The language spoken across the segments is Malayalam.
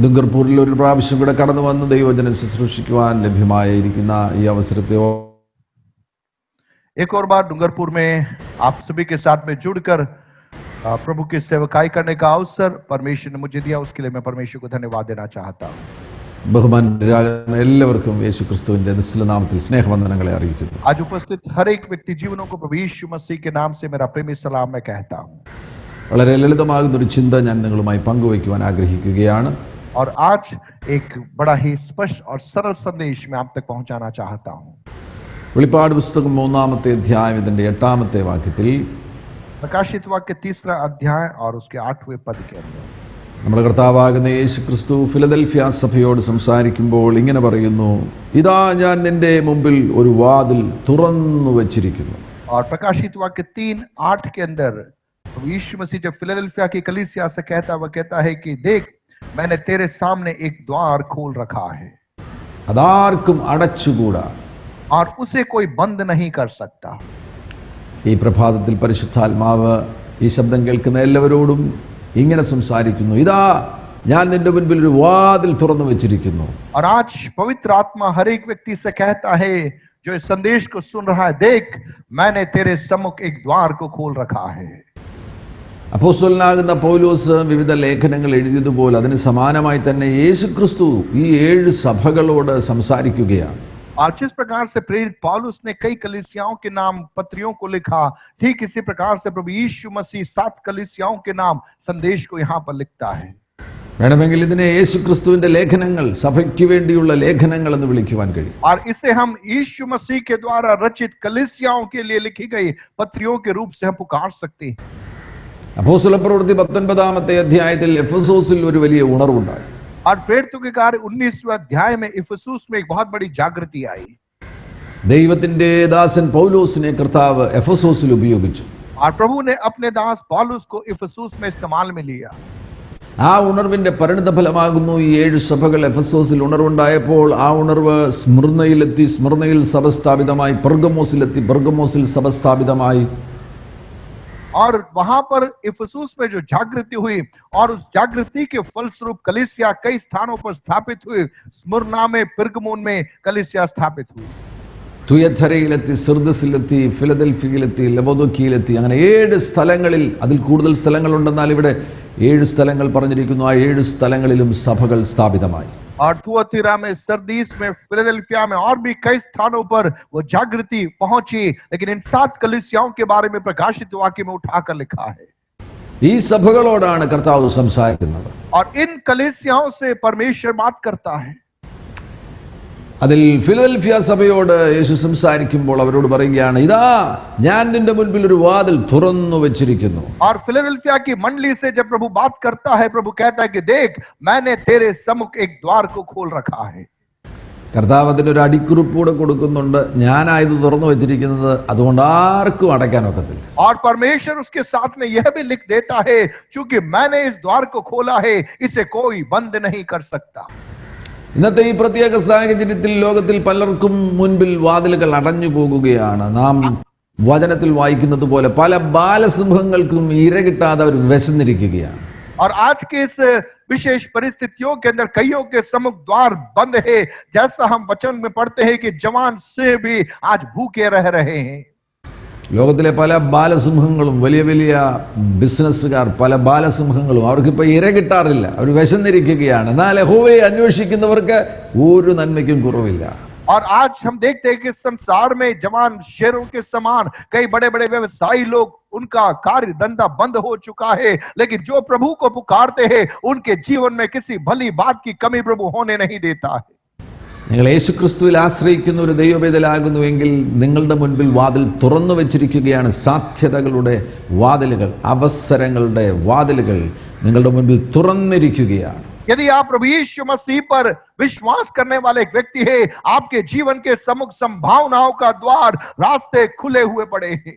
ദുംഗർപൂരിൽ ഒരു പ്രാവശ്യം കൂടെ കടന്നു വന്ന് ദൈവവചനം ശുശ്രൂഷിക്കുവാൻ ലഭ്യമായിരിക്കുന്ന ഈ അവസരത്തെ एक और बार डूंगरपुर में आप सभी के साथ में जुड़कर प्रभु की सेवकाई करने का अवसर परमेश्वर ने मुझे दिया, उसके लिए मैं परमेश्वर को धन्यवाद देना चाहता हूँ। ബഹുമാന്യരാകുന്ന എല്ലാവർക്കും യേശുക്രിസ്തുവിന്റെ നിസ്തുല നാമത്തിൽ സ്നേഹവന്ദനങ്ങളെ അറിയിക്കുന്നു. आज उपस्थित हर एक व्यक्ति जीवनों को प्रभु यीशु मसीह के नाम से मेरा प्रेमी सलाम मैं कहता हूँ. വളരെ ലളിതമാകുന്ന ഒരു ചിന്ത ഞാൻ നിങ്ങളുമായി പങ്കുവയ്ക്കുവാൻ ആഗ്രഹിക്കുകയാണ്. और आज एक बड़ा ही स्पष्ट और सरल संदेश मैं आप तक पहुंचाना चाहता हूँ. വെളിപ്പാട് പുസ്തകം 3-ാമത്തെ അധ്യായം ഇതിന്റെ 8-ാമത്തെ വാക്യത്തിൽ प्रकाशित वाक्य 3रा अध्याय और उसके 8वें पद के अंदर നമ്മുടെ കർത്താവാകുന്ന യേശുക്രിസ്തു ഫിലദൽഫിയ സഭയോട് സംസാരിക്കുമ്പോൾ ഇങ്ങനെ പറയുന്നു, ഇതാ ഞാൻ നിന്റെ മുമ്പിൽ ഒരു വാതിൽ തുറന്നു വച്ചിരിക്കുന്നു. और प्रकाशित वाक्य 3:8 के अंदर यीशु मसीह जब फिलाडेल्फिया की कलीसिया से कहता है कि देख मैंने तेरे सामने एक द्वार खोल रखा है, അതാർക്കും അടച്ചുകൂടാ, और उसे कोई बंद नहीं कर सकता. ഈ പ്രഭാതത്തിൽ പരിശുദ്ധാത്മാവ് ഈ ശബ്ദം കേൾക്കുന്ന എല്ലാവരോടും ഇങ്ങനെ സംസാരിക്കുന്നു, ഇതാ ഞാൻ നിന്റെ മുൻപിൽ ഒരു വാതിൽ തുറന്നു വെച്ചിരിക്കുന്നു. और आज पवित्र आत्मा हर एक व्यक्ति से कहता है जो इस संदेश को सुन रहा है, देख मैंने तेरे सम्मुख एक द्वार को खोल रखा है. അപ്പോസ്തലനാകുന്ന പൗലോസ് വിവിധ ലേഖനങ്ങൾ എഴുതിയതുപോലെ അതിന് സമാനമായി തന്നെ യേശുക്രിസ്തു ഈ 7 സഭകളോട് സംസാരിക്കുകയാണ്. और जिस प्रकार से प्रेरित पौलुस ने कई कलीसियाओं के नाम पत्रियों को लिखा, ठीक इसी प्रकार से प्रभु यीशु मसीह 7 कलीसियाओं के नाम संदेश को यहाँ पर लिखता है. വേണമെങ്കിൽ ഇതിനെ യേശുക്രിസ്തുവിന്റെ ലേഖനങ്ങൾ, സഭയ്ക്ക് വേണ്ടിയുള്ള ലേഖനങ്ങൾ എന്ന് വിളിക്കുവാൻ കഴിയും. और इसे हम यीशु मसीह के द्वारा रचित कलीसियाओं के लिए लिखी गई पत्रियों के रूप से हम पुकार सकते हैं. അപ്പോസ്തലപ്രവൃത്തി 19-ാമത്തെ അധ്യായത്തിൽ എഫെസോസിൽ ഒരു വലിയ ഉണർവുണ്ടായി. और प्रेरितों के कार्य 19वें अध्याय में इफिसुस में एक बहुत बड़ी जागृति आई. ദൈവത്തിന്റെ ദാസൻ പൗലോസിനെ കർത്താവ് എഫെസോസിൽ ഉപയോഗിച്ചു. और प्रभु ने अपने दास पौलुस को इफिसुस में इस्तेमाल में लिया. ആ ഉണർവിന്റെ പരിണിതഫലമാകുന്നു ഈ 7 സഭകൾ. എഫെസോസിൽ ഉണർവുണ്ടായപ്പോൾ ആ ഉണർവ് സ്മിർനയിലെത്തി, സ്മിർനയിൽ സഭ സ്ഥാപിതമായി. പെർഗമോസിലെത്തി, പെർഗമോസിൽ സഭ സ്ഥാപിതമായി. और वहां पर इफिसुस में जो जागृति हुई और उस जागृति के फलस्वरूप कलीसिया कई स्थानों पर स्थापित हुई. स्मुर्ना में, पिरगमोन में कलीसिया स्थापित हुई. തുയഥരയിലെത്തി, സിർദസിലെത്തി, ഫിലദൽഫിയയിലെത്തി, ലവോദോക്കിയിലെത്തി. അങ്ങനെ 7 സ്ഥലങ്ങളിൽ, അതിൽ കൂടുതൽ സ്ഥലങ്ങളുണ്ടെന്നാൽ ഇവിടെ 7 സ്ഥലങ്ങൾ പറഞ്ഞിരിക്കുന്നു. ആ 7 സ്ഥലങ്ങളിലും സഭകൾ സ്ഥാപിതമായി. और थुआतीरा में, सरदीस में, फिलाडेल्फिया में और भी कई स्थानों पर वो जागृति पहुंची. लेकिन इन 7 कलीसियाओं के बारे में प्रकाशित वाक्य में उठाकर लिखा है. ഈ സഭകളോടാണ് കർത്താവ് സംസാരിക്കുന്നത്. और इन कलीसियाओं से परमेश्वर बात करता है. അതിൽ ഫിലദൽഫിയ സഭയോട് യേശു സംസാരിക്കുമ്പോൾ അവരോട് പറയുകയാണ്, ഇതാ ഞാൻ നിന്റെ മുൻപിൽ ഒരു വാതിൽ തുറന്നു വെച്ചിരിക്കുന്നു. और फिलाडेल्फिया की मंडली से जब प्रभु बात करता है, प्रभु कहता है कि देख मैंने तेरे सम्मुख एक द्वार को खोल रखा है. കർത്താവ് അതിനൊരു അടിക്കുറിപ്പ് കൂടെ കൊടുക്കുന്നുണ്ട്. ഞാനായത് തുറന്നു വെച്ചിരിക്കുന്നത്, അതുകൊണ്ട് ആർക്കും അടയ്ക്കാൻ ഒക്കത്തില്ല. और परमेश्वर उसके साथ में यह भी लिख देता है, क्योंकि मैंने इस द्वार को खोला है, इसे कोई बंद नहीं कर सकता. ഇന്നത്തെ ഈ പ്രത്യേക സാഹചര്യത്തിൽ ലോകത്തിൽ പലർക്കും മുൻപിൽ വാതിലുകൾ അടഞ്ഞു പോകുകയാണ്. നാം വചനത്തിൽ വായിക്കുന്നത് പോലെ പല ബാലസിംഹങ്ങൾക്കും ഇര കിട്ടാതെ അവർ വിശന്നിരിക്കുകയാണ്. और आज के इस विशेष परिस्थितियों के अंदर कईयों के सम्मुख द्वार बंद है. जैसा हम वचन में पढ़ते हैं कि जवान से भी आज भूखे रह रहे हैं. ലോകത്തിലെ പല ബാലസിംഹങ്ങളും, വലിയ വലിയ ബിസിനസ്സുകാർ, പല ബാലസിംഹങ്ങളും അവർക്കിപ്പോൾ ഇര കിട്ടാറില്ല. അവർ വിശന്നിരിക്കുകയാണ്. എന്നാൽ യഹോവയെ അന്വേഷിക്കുന്നവർക്ക് ഒരു നന്മയ്ക്കും കുറവില്ല. और आज हम देखते हैं कि संसार में जवान शेरों के समान कई बड़े बड़े व्यवसायी लोग, उनका कार्य धंधा बंद हो चुका है. लेकिन जो प्रभु को पुकारते हैं उनके जीवन में किसी भली बात की कमी प्रभु होने नहीं देता है. നിങ്ങൾ യേശുക്രിസ്തുവിൽ ആശ്രയിക്കുന്ന ഒരു ദൈവവേദലാകുന്നുവെങ്കിൽ നിങ്ങളുടെ മുൻപിൽ വാതിൽ തുറന്നു വെച്ചിരിക്കുകയാണ്. സാധ്യതകളുടെ വാതിലുകൾ, അവസരങ്ങളുടെ വാതിലുകൾ നിങ്ങളുടെ മുൻപിൽ തുറന്നിരിക്കുകയാണ്. यदि आप प्रभु यीशु मसीह पर विश्वास करने वाले एक व्यक्ति है, आपके जीवन के सम्मुख संभावनाओं का द्वार, रास्ते खुले हुए पड़े हैं.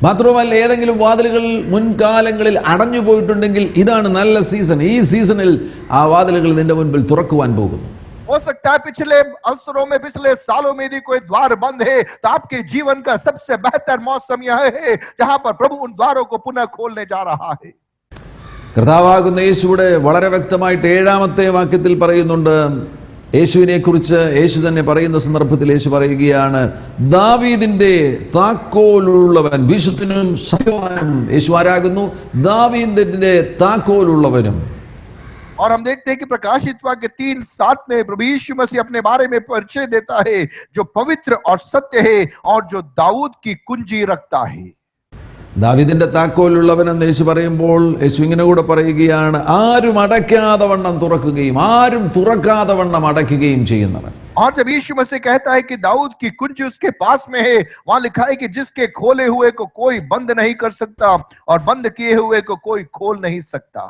മാത്രമല്ല, ഏതെങ്കിലും വാതിലുകൾ മുൻകാലങ്ങളിൽ അടഞ്ഞു പോയിട്ടുണ്ടെങ്കിൽ ഇതാണ് നല്ല സീസൺ. ഈ സീസണിൽ ആ വാതിലുകൾ നിന്റെ മുൻപിൽ തുറക്കുവാൻ പോകുന്നു. हो सकता है पिछले अवसरों में, पिछले सालों में यदि कोई द्वार बंद है, तो आपके जीवन का सबसे बेहतर मौसम यह है जहां पर प्रभु उन द्वारों को पुनः खोलने जा रहा है. കർത്താവാകുന്ന യേശുവിടെ വളരെ വ്യക്തമായിട്ട് 7-ാമത്തെ വാക്യത്തിൽ പറയുന്നുണ്ട്. യേശുവിനെ കുറിച്ച് യേശു തന്നെ പറയുന്ന സന്ദർഭത്തിൽ യേശു പറയുകയാണ്, ദാവീദിന്റെ താക്കോലുള്ളവൻ, വിശുദ്ധനും സത്യവാനും. യേശു ആരാകുന്നു? ദാവീദിന്റെ താക്കോലുള്ളവനും. और हम देखते हैं कि प्रकाशित वाक्य 3:7 में प्रभु यीशु मसीह अपने बारे में परिचय देता है, जो पवित्र और सत्य है और जो दाऊद की कुंजी रखता है. ദാവീദിന്റെ താക്കോലുള്ളവൻ എന്ന് യേശു പറയുമ്പോൾ യേശു ഇങ്ങനെ കൂടെ പറയുകയാണ്, ആരും അടയ്ക്കാതെ വണ്ണം തുറക്കുകയും ആരും തുറക്കാതെ വണ്ണം അടയ്ക്കുകയും ചെയ്യുന്നവൻ. और जब यीशु मसीह कहता है कि दाऊद की कुंजी उसके पास में है, वहां लिखा है कि जिसके खोले हुए को कोई बंद नहीं कर सकता और बंद किए हुए को कोई खोल नहीं सकता.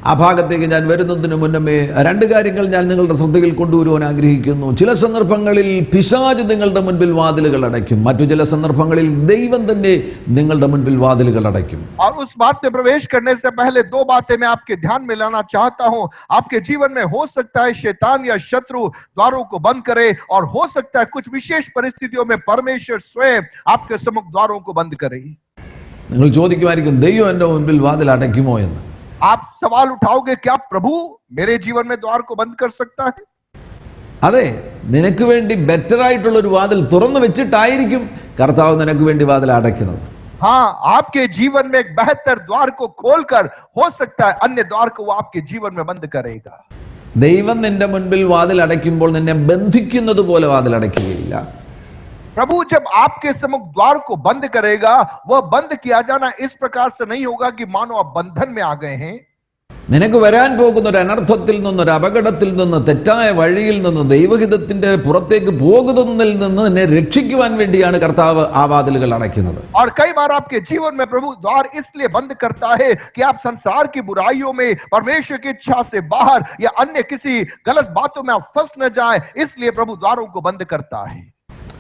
ആ ഭാഗത്തേക്ക് ഞാൻ വരുന്നതിന് മുന്നമേ 2 കാര്യങ്ങൾ ഞാൻ നിങ്ങളുടെ ശ്രദ്ധയിൽ കൊണ്ടുവരുവാൻ ആഗ്രഹിക്കുന്നു. ചില സന്ദർഭങ്ങളിൽ പിശാച് നിങ്ങളുടെ മുൻപിൽ വാതിലുകൾ അടയ്ക്കും, മറ്റു ചില സന്ദർഭങ്ങളിൽ ദൈവം തന്നെ നിങ്ങളുടെ മുൻപിൽ വാതിലുകൾ അടയ്ക്കും. और उस बात में प्रवेश करने से पहले 2 बातें मैं आपके ध्यान में लाना चाहता हूं. आपके जीवन में हो सकता है शैतान या शत्रु द्वारों को बंद करे, और हो सकता है कुछ विशेष परिस्थितियों में परमेश्वर स्वयं आपके सम्मुख द्वारों को बंद करे. നിങ്ങൾ ചോദിക്കുമായിരിക്കും, ദൈവം എൻ്റെ മുൻപിൽ വാതിൽ അടയ്ക്കുമോ എന്ന്. आप सवाल उठाओगे, क्या प्रभु मेरे जीवन में द्वार को बंद कर सकता है? അതെ, നിനക്ക് വേണ്ടി ബെറ്റർ ആയിട്ടുള്ള ഒരു വാതിൽ തുറന്നു വെച്ചിട്ടായിരിക്കും കർത്താവ് നിനക്ക് വേണ്ടി വാതിൽ അടയ്ക്കുന്നത്. हाँ, आपके जीवन में एक बेहतर द्वार को खोलकर हो सकता है अन्य द्वार को वो आपके जीवन में बंद करेगा. ദൈവം നിന്റെ മുൻപിൽ വാതിൽ അടയ്ക്കുമ്പോൾ നിന്നെ ബന്ധിക്കുന്നത് പോലെ വാതിൽ അടയ്ക്കുകയില്ല. प्रभु जब आपके सम्मुख द्वार को बंद करेगा, वह बंद किया जाना इस प्रकार से नहीं होगा कि मानो आप बंधन में आ गए हैं. നിനക്ക് വരാൻ പോകുന്ന ഒരു അനർത്ഥത്തിൽ നിന്ന്, ഒരു അപകടത്തിൽ നിന്ന്, തെറ്റായ വഴിയിൽ നിന്ന്, ദൈവഹിതത്തിന്റെ പുറത്തേക്ക് പോകുന്നതിൽ നിന്ന് നിന്നെ രക്ഷിക്കുവാൻ വേണ്ടിയാണ് കർത്താവ് ആ വാതിലുകൾ അടയ്ക്കുന്നത്. और कई बार आपके जीवन में प्रभु द्वार इसलिए बंद करता है कि आप संसार की बुराइयों में, परमेश्वर की इच्छा से बाहर या अन्य किसी गलत बातों में आप फंस न जाए, इसलिए प्रभु द्वारों को बंद करता है.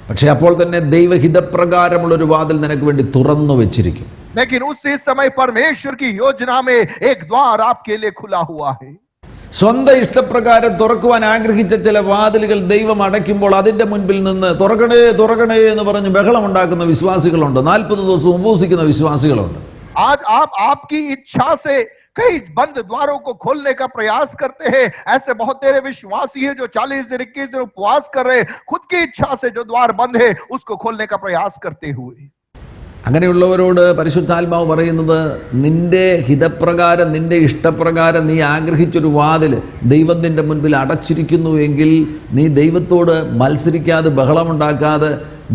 പക്ഷെ അപ്പോൾ തന്നെ ദൈവഹിതപ്രകാരമുള്ള ഒരു വാതിൽ നിനക്ക് വേണ്ടി തുറന്നു വെച്ചിരിക്കും. लेकिन उसी समय परमेश्वर की योजना में एक द्वार आपके लिए खुला हुआ है. സ്വന്തം ഇഷ്ടപ്രകാരം തുറക്കുവാൻ ആഗ്രഹിച്ച ചില വാതിലുകൾ ദൈവം അടയ്ക്കുമ്പോൾ അതിന്റെ മുൻപിൽ നിന്ന് തുറക്കണേ തുറക്കണേ എന്ന് പറഞ്ഞ് ബഹളം ഉണ്ടാക്കുന്ന വിശ്വാസികളുണ്ട്. 40 ദിവസം ഉപവസിക്കുന്ന വിശ്വാസികളുണ്ട്. आज आप आपकी इच्छा से कई बंद द्वारों को खोलने का प्रयास करते हैं. ऐसे बहुत तेरे विश्वासी है जो 40 दिन 21 दिन उपवास कर रहे, खुद की इच्छा से जो द्वार बंद है उसको खोलने का प्रयास करते हुए. അങ്ങനെയുള്ളവരോട് പരിശുദ്ധാത്മാവ് പറയുന്നത്, നിന്റെ ഹിതപ്രകാരം, നിന്റെ ഇഷ്ടപ്രകാരം നീ ആഗ്രഹിച്ചൊരു വാതിൽ ദൈവം നിന്റെ മുൻപിൽ അടച്ചിരിക്കുന്നു എങ്കിൽ നീ ദൈവത്തോട് മത്സരിക്കാതെ, ബഹളമുണ്ടാക്കാതെ,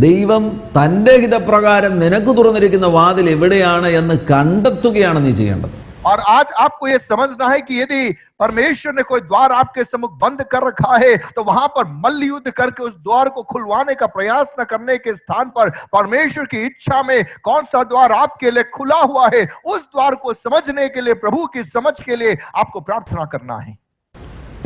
ദൈവം തൻ്റെ ഹിതപ്രകാരം നിനക്ക് തുറന്നിരിക്കുന്ന വാതിൽ എവിടെയാണ് എന്ന് കണ്ടെത്തുകയാണ് നീ ചെയ്യേണ്ടത്. और आज आपको यह समझना है कि यदि परमेश्वर ने कोई द्वार आपके सम्मुख बंद कर रखा है, तो वहां पर मल्ल युद्ध करके उस द्वार को खुलवाने का प्रयास न करने के स्थान पर परमेश्वर की इच्छा में कौन सा द्वार आपके लिए खुला हुआ है, उस द्वार को समझने के लिए, प्रभु की समझ के लिए आपको प्रार्थना करना है.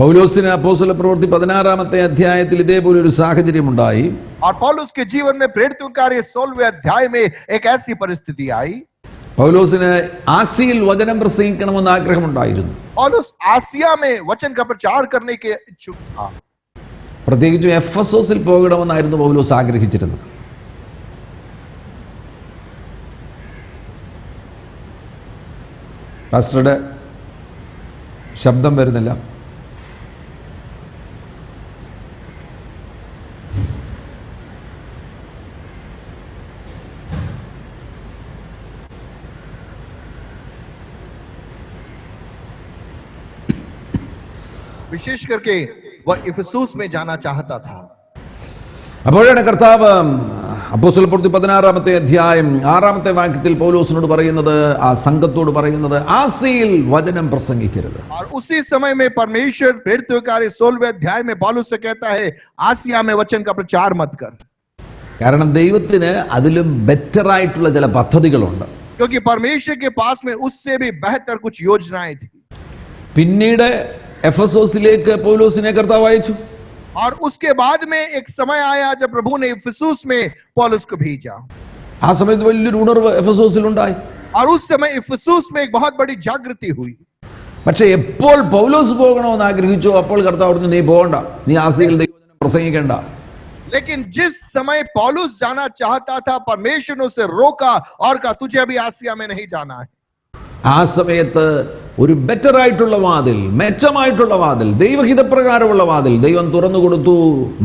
പൗലോസിന് അപ്പോസ്തല പ്രവൃത്തി 16-ാമത്തെ അധ്യായത്തിൽ ഇതേപോലെ ഒരു സാഹചര്യം ഉണ്ടായി. और पौलुस के जीवन में प्रेरितों के कार्य 16वें अध्याय में एक ऐसी परिस्थिति आई. പൗലോസിന് ആസിയിൽ വചനം പ്രസംഗിക്കണമെന്ന് ആഗ്രഹമുണ്ടായിരുന്നു. पौलुस आसिया में वचन का प्रचार करने के इच्छुक था. പ്രത്യേകിച്ചും എഫെസോസിൽ പോകണമെന്നായിരുന്നു പൗലോസ് ആഗ്രഹിച്ചിരുന്നത്. പാസ്റ്ററുടെ ശബ്ദം വരുന്നില്ല. विशेष करके वह इफिसुस में जाना चाहता था. അപ്പോഴാണ് കർത്താവ് അപ്പോസ്തല പ്രവൃത്തി 16-ാമത്തെ അധ്യായം 6-ാമത്തെ വാക്യത്തിൽ പൗലോസിനോട് പറയുന്നത്, ആ സംഘത്തോട് പറയുന്നത്, ആസിയിൽ വചനം പ്രസംഗിക്കരുത്. और उसी समय में परमेश्वर प्रेरितों के कार्य 16वें अध्याय में पौलुस से कहता है, आसिया में वचन का प्रचार मत कर. കാരണം ദൈവത്തിന് അതിലും ബെറ്റർ ആയിട്ടുള്ള ചില പദ്ധതികളുണ്ട്. क्योंकि परमेश्वर के पास में उससे भी बेहतर कुछ योजनाएं थी. പിന്നീട് എഫെസോസിലേക്ക് പൗലോസിനെ കർത്താവ് അയച്ചു. और उसके बाद में एक समय आया जब प्रभु ने इफिसुस में पौलुस को भेजा. ആ സമയത്ത് വലിയൊരു ഉണർവ് എഫെസോസിലുണ്ടായി. और उस समय इफिसुस में एक बहुत बड़ी जागृति हुई. പക്ഷെ എപ്പോൾ പൗലോസ് പോകണമെന്ന് ആഗ്രഹിച്ചോ അപ്പോൾ കർത്താവ് പറഞ്ഞു, നീ പോകണ്ട, നീ ആസിയിൽ ദൈവവചനം പ്രസംഗിക്കണ്ട. लेकिन जिस समय पौलुस जाना चाहता था, परमेश्वर ने उसे रोका और कहा, तुझे अभी आसिया में नहीं जाना है. ആ സമയത്ത് ഒരു ബെറ്റർ ആയിട്ടുള്ള വാതിൽ, മെച്ചമായിട്ടുള്ള വാതിൽ, ദൈവഹിതപ്രകാരമുള്ള വാതിൽ ദൈവം തുറന്നു കൊടുത്തു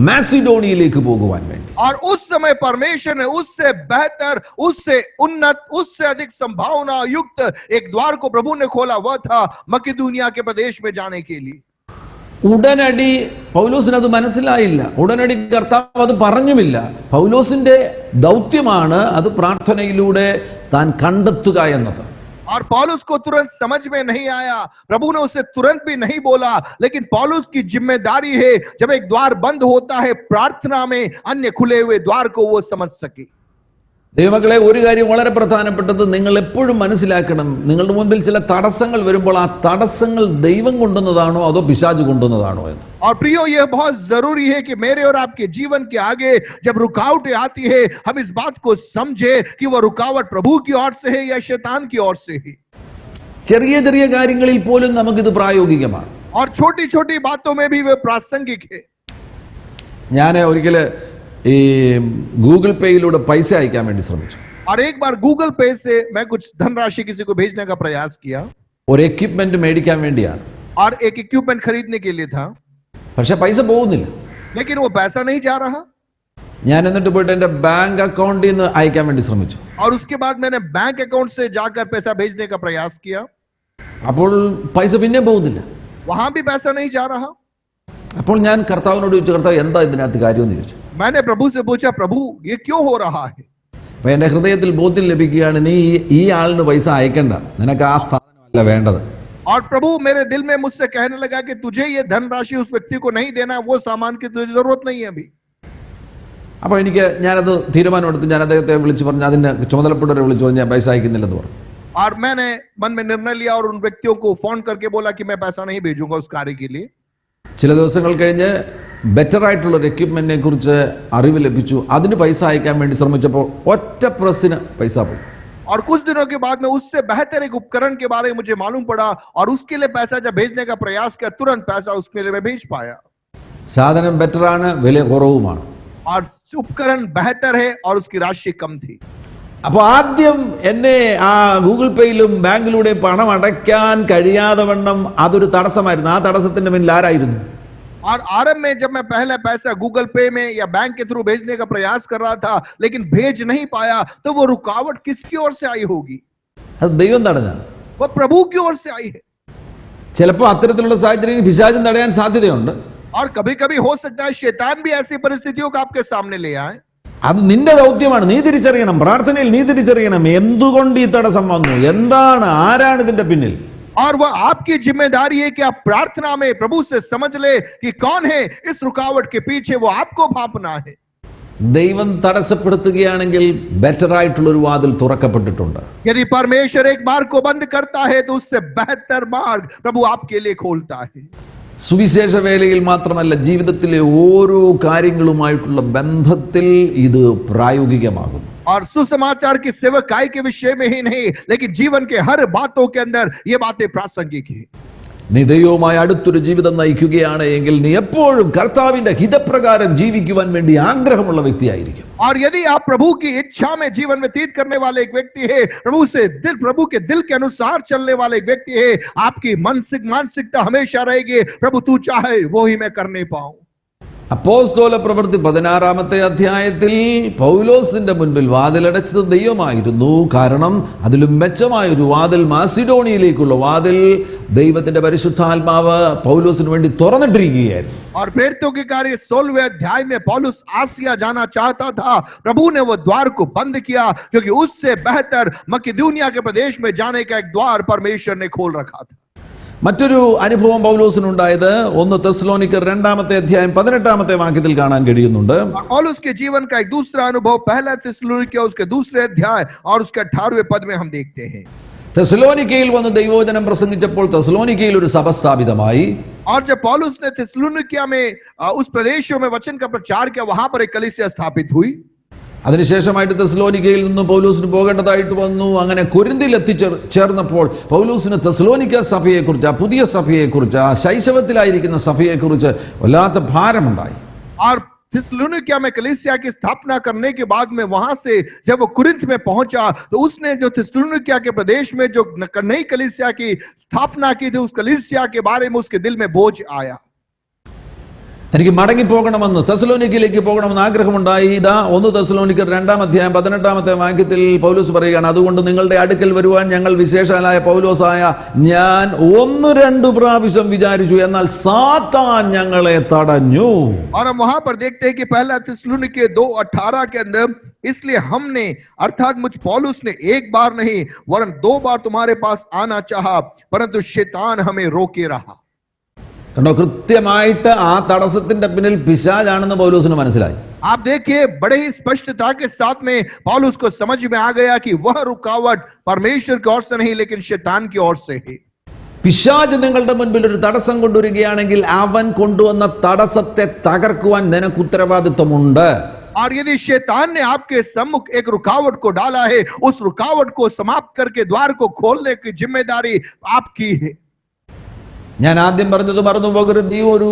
മാസിഡോണിയയിലേക്ക് പോകുവാൻ വേണ്ടി. और उस समय परमेश्वर ने उससे बेहतर, उससे उन्नत, उससे अधिक संभावना युक्त एक द्वार को प्रभु ने खोला, वह था मकिदुनिया के प्रदेश में जाने के लिए. ഉടനടി പൗലോസിന് അത് മനസ്സിലായില്ല. ഉടനടി കർത്താവ് അത് പറഞ്ഞുമില്ല. പൗലോസിന്റെ ദൗത്യമാണ് അത് പ്രാർത്ഥനയിലൂടെ താൻ കണ്ടെത്തുക എന്നത്. और पौलुस को तुरंत समझ में नहीं आया, प्रभु ने उसे तुरंत भी नहीं बोला, लेकिन पौलुस की जिम्मेदारी है जब एक द्वार बंद होता है प्रार्थना में अन्य खुले हुए द्वार को वो समझ सके. ദൈവമക്കളെ, ഒരു കാര്യം വളരെ പ്രധാനപ്പെട്ടത് നിങ്ങൾ എപ്പോഴും മനസ്സിലാക്കണം. നിങ്ങളുടെ മുൻപിൽ ചില തടസ്സങ്ങൾ വരുമ്പോൾ ആ തടസ്സങ്ങൾ ദൈവം കൊണ്ടുവന്നതാണോ അതോ പിശാച് കൊണ്ടുവന്നതാണോ എന്ന്. और प्रियो, यह बहुत जरूरी है कि मेरे और आपके जीवन के आगे जब रुकावटें आती है, हम इस बात को समझे कि वह रुकावट प्रभु की ओर से है या शैतान की ओर से है. ചെറിയ ചെറിയ കാര്യങ്ങളിൽ പോലും നമുക്കിത് പ്രായോഗികമാണ്. और छोटी छोटी बातों में भी वे प्रासंगिक है. ഞാൻ ഒരിക്കൽ ഈ ഗൂഗിൾ പേയിലൂടെ പൈസ അയക്കാൻ വേണ്ടി ശ്രമിച്ചു. और एक बार गूगल पे से मैं कुछ धनराशि किसी को भेजने का प्रयास किया, ഒരു എക്യുപ്മെന്റ് മേടിക്കാൻ വേണ്ടിയാണ്. और एक इक्विपमेंट खरीदने के लिए था, പക്ഷെ പൈസ പോകുന്നില്ല. लेकिन वो पैसा नहीं जा रहा. ഞാൻ എന്നിട്ട് പോയിട്ട് എൻ്റെ ബാങ്ക് അക്കൗണ്ടിൽ നിന്ന് അയക്കാൻ വേണ്ടി ശ്രമിച്ചു. और उसके बाद मैंने बैंक अकाउंट से जाकर पैसा भेजने का प्रयास किया, അപ്പോൾ പൈസ പിന്നെ പോകുന്നില്ല. वहां भी पैसा नहीं जा रहा. അപ്പോൾ ഞാൻ കർത്താവിനോട് ചോദിച്ചു, കർത്താവ് എന്താ ഇതിനകത്ത് കാര്യമെന്ന് ചോദിച്ചു. मैंने प्रभु से पूछा, प्रभु ये क्यों हो रहा है? അപ്പൊ എൻ്റെ ഹൃദയത്തിൽ ബോധ്യം ലഭിക്കുകയാണ്, നീ ഈ ആളിന് പൈസ അയക്കണ്ട, നിനക്ക് ആ സാധനമല്ല വേണ്ടത്. और प्रभु मेरे दिल में मुझसे कहने लगा कि तुझे ये धनराशि उस व्यक्ति को नहीं देना, वो सामान की तुझे जरूरत नहीं है अभी. അപ്പോൾ ഞാനത് തീരുമാനമെടുത്ത് ഞാൻ അദ്ദേഹത്തെ വിളിച്ചു പറഞ്ഞു, അതിന് ചുമതലപ്പെട്ടവരെ വിളിച്ചു പറഞ്ഞു, ഞാൻ പൈസ അയക്കുന്നില്ലെന്ന് പറഞ്ഞു. और मैंने मन में निर्णय लिया और उन व्यक्तियों को फोन करके बोला कि मैं पैसा नहीं भेजूंगा उस कार्य के लिए. ചില ദിവസങ്ങൾ കഴിഞ്ഞ് ബെറ്റർ ആയിട്ടുള്ള ഒരു എക്യുപ്മെന്റിനെ കുറിച്ച് അറിവ് ലഭിച്ചു. അതിന് പൈസ അയക്കാൻ വേണ്ടി ശ്രമിച്ചപ്പോൾ ഒറ്റ പ്രസ്സിന് പൈസ പോയി. और कुछ दिनों के बाद में उससे बेहतर एक उपकरण के बारे में मुझे मालूम पड़ा, और उसके लिए पैसा जब भेजने का प्रयास किया, तुरंत पैसा उसके लिए मैं भेज पाया. സാധനം ബെറ്റർ ആണ്, വില കുറവുമാണ്. और उपकरण बेहतर है और उसकी राशि कम थी. അപ്പോൾ ആദ്യം എന്നെ ആ ഗൂഗിൾ പേയിലും ബാങ്കിലൂടെ പണം അടയ്ക്കാൻ കഴിയാതെ വണ്ണം അതൊരു തടസ്സമായിരുന്നു. ആ തടസ്സത്തിന്റെ പിന്നിൽ ആരായിരുന്നു? और आरंभ में जब मैं पहला पैसा गूगल पे में या बैंक के थ्रू भेजने का प्रयास कर रहा था, लेकिन भेज नहीं पाया, तो वो रुकावट किसकी ओर से आई होगी? അത് ദൈവം തടഞ്ഞാണ്. वो प्रभु की ओर से आई है. ചിലപ്പോൾ അത്തരത്തിലുള്ള സാഹചര്യം പിശാചും തടയാൻ സാധ്യതയുണ്ട്. और कभी कभी हो सकता है शैतान भी ऐसी परिस्थितियों को आपके सामने ले आए. അത് നിന്റെ ദൗത്യമാണ്. നീ തിരിച്ചറിയണം, പ്രാർത്ഥനയിൽ നീ തിരിച്ചറിയണം എന്തുകൊണ്ട് ഈ തടസ്സം വന്നു, എന്താണ്, ആരാണ് ഇതിന്റെ പിന്നിൽ. और वह आपकी जिम्मेदारी है कि आप प्रार्थना में प्रभु से समझ ले कि कौन है इस रुकावट के पीछे, वो आपको भांपना है. ദൈവം തടസ്സപ്പെടുത്തുകയാണെങ്കിൽ ബെറ്റർ ആയിട്ടുള്ള ഒരു വാതിൽ തുറക്കപ്പെട്ടിട്ടുണ്ട്. यदि परमेश्वर एक मार्ग को बंद करता है, तो उससे बेहतर मार्ग प्रभु आपके लिए खोलता है. സുവിശേഷ വേലയിൽ മാത്രമല്ല, ജീവിതത്തിലെ ഓരോ കാര്യങ്ങളുമായിട്ടുള്ള ബന്ധത്തിൽ ഇത് പ്രായോഗികമാകുന്നു. और सुसमाचार की सेवकाई के विषय में ही नहीं, लेकिन जीवन के हर बातों के अंदर ये बातें प्रासंगिक है. നീ ദൈവവുമായി അടുത്തൊരു ജീവിതം നയിക്കുകയാണ് എങ്കിൽ നീ എപ്പോഴും കർത്താവിന്റെ ഹിതപ്രകാരം ജീവിക്കുവാൻ വേണ്ടി ആഗ്രഹമുള്ള വ്യക്തിയായിരിക്കും. और यदि आप प्रभु की इच्छा में जीवन व्यतीत करने वाले एक व्यक्ति है, प्रभु के दिल के अनुसार चलने वाले एक व्यक्ति है, आपकी मानसिकता हमेशा रहेगी, प्रभु तू चाहे वो ही मैं करने पाऊं. അപ്പോസ്തല പ്രവൃത്തി 16-ാമത്തെ അധ്യായത്തിൽ പൗലോസിന്റെ മുൻപിൽ വാതിലടച്ചത് ദൈവമായിരുന്നു. കാരണം അതിലും മെച്ചമായ ഒരു വാതിൽ, മാസിഡോണിയയിലേക്കുള്ള വാതിൽ ദൈവത്തിന്റെ പരിശുദ്ധാത്മാവ് പൗലോസിന് വേണ്ടി തുറന്നിട്ടിരിക്കുകയായിരുന്നു. और प्रेरितों के कार्य 16वें अध्याय में पौलुस आसिया जाना चाहता था, प्रभु ने वो द्वार को बंद किया, क्योंकि उससे बेहतर मकिदुनिया के प्रदेश में जाने का एक द्वार परमेश्वर ने खोल रखा था. മറ്റൊരു അനുഭവം പൗലോസിനുണ്ടായത് 1 തെസ്സലോനിക്കർ 2-ാമത്തെ അധ്യായം 18-ാമത്തെ വാക്യത്തിൽ കാണാൻ കഴിയുന്നുണ്ട്. पौलुस के जीवन का एक दूसरा अनुभव पहला थिस्सलुनीकियों उसके दूसरे अध्याय और उसके 18वें पद में हम देखते हैं. തെസ്സലോനിക്കയിൽ വന്ന് ദൈവവചനം പ്രസംഗിച്ചപ്പോൾ തെസ്സലോനിക്കയിൽ ഒരു സഭ സ്ഥാപിതമായി. और जब पौलुस ने थिस्सलुनीकिया में उस प्रदेशों में वचन का प्रचार किया, वहां पर एक कलीसिया स्थापित हुई. അതിനുശേഷമായിട്ട് തെസ്സലോനിക്കയിൽ നിന്ന് പൗലോസിന് പോകേണ്ടതായിട്ട് വന്നു. അങ്ങനെ കൊരിന്തിൽ എത്തിച്ചേർന്നപ്പോൾ പൗലോസിന് തെസ്സലോനിക്ക സഭയെക്കുറിച്ച്, ആ പുതിയ സഭയെക്കുറിച്ച്, ആ ശൈശവത്തിലായിരിക്കുന്ന സഭയെക്കുറിച്ച് വല്ലാത്ത ഭാരമുണ്ടായി. और थिस्सलुनीकिया में कलीसिया की स्थापना करने के बाद में वहां से जब वो कुरिन्थ में पहुंचा तो उसने जो थिस्सलुनीकिया के प्रदेश में जो नई कलीसिया की स्थापना की थी उस कलीसिया के बारे में उसके दिल में बोझ आया। എനിക്ക് മടങ്ങിപ്പോകണമെന്ന് തെസ്സലോനിക്കയിലേക്ക് പോകണമെന്ന് ആഗ്രഹമുണ്ടായി. ഇതാ 1 തെസ്സലോനിക്കർ 2-ാം അധ്യായം 18-ാമത്തെ വാക്യത്തിൽ പൗലോസ് പറയുകയാണ്, അതുകൊണ്ട് നിങ്ങളുടെ അടുക്കൽ വരുവാൻ ഞങ്ങൾ വിശേഷാലായ പൗലോസായ ഞാൻ 1-2 പ്രാവശ്യം വിചാരിച്ചു, എന്നാൽ സാത്താൻ ഞങ്ങളെ തടഞ്ഞു. और हम वहां पर देखते हैं कि पहला थिस्सलुनीके 2:18 के अंदर, इसलिए हमने अर्थात मुझ पौलुस ने एक बार नहीं वरन 2 बार तुम्हारे पास आना चाहा, परंतु शैतान हमें रोके रहा। കണ്ടോ, കൃത്യമായിട്ട് ആ തടസ്സത്തിന്റെ പിന്നിൽ പിശാചാണെന്ന് പൗലോസിന് മനസ്സിലായി. आप देखिए बड़े ही स्पष्टता के साथ में पौलुस को समझ में आ गया कि वह रुकावट परमेश्वर की ओर से नहीं लेकिन शैतान की ओर से है। പിശാച് നിങ്ങളുടെ മുൻപിൽ ഒരു തടസ്സം കൊണ്ടുവരികയാണെങ്കിൽ അവൻ കൊണ്ടുവന്ന തടസ്സത്തെ തകർക്കുവാൻ നിനക്ക് ഉത്തരവാദിത്വമുണ്ട്. और यदि शैतान ने आपके सम्मुख एक रुकावट को डाला है, उस रुकावट को समाप्त करके द्वार को खोलने की जिम्मेदारी आपकी है। ഞാൻ ആദ്യം പറഞ്ഞത് മറന്നു പോകരുത്, നീ ഒരു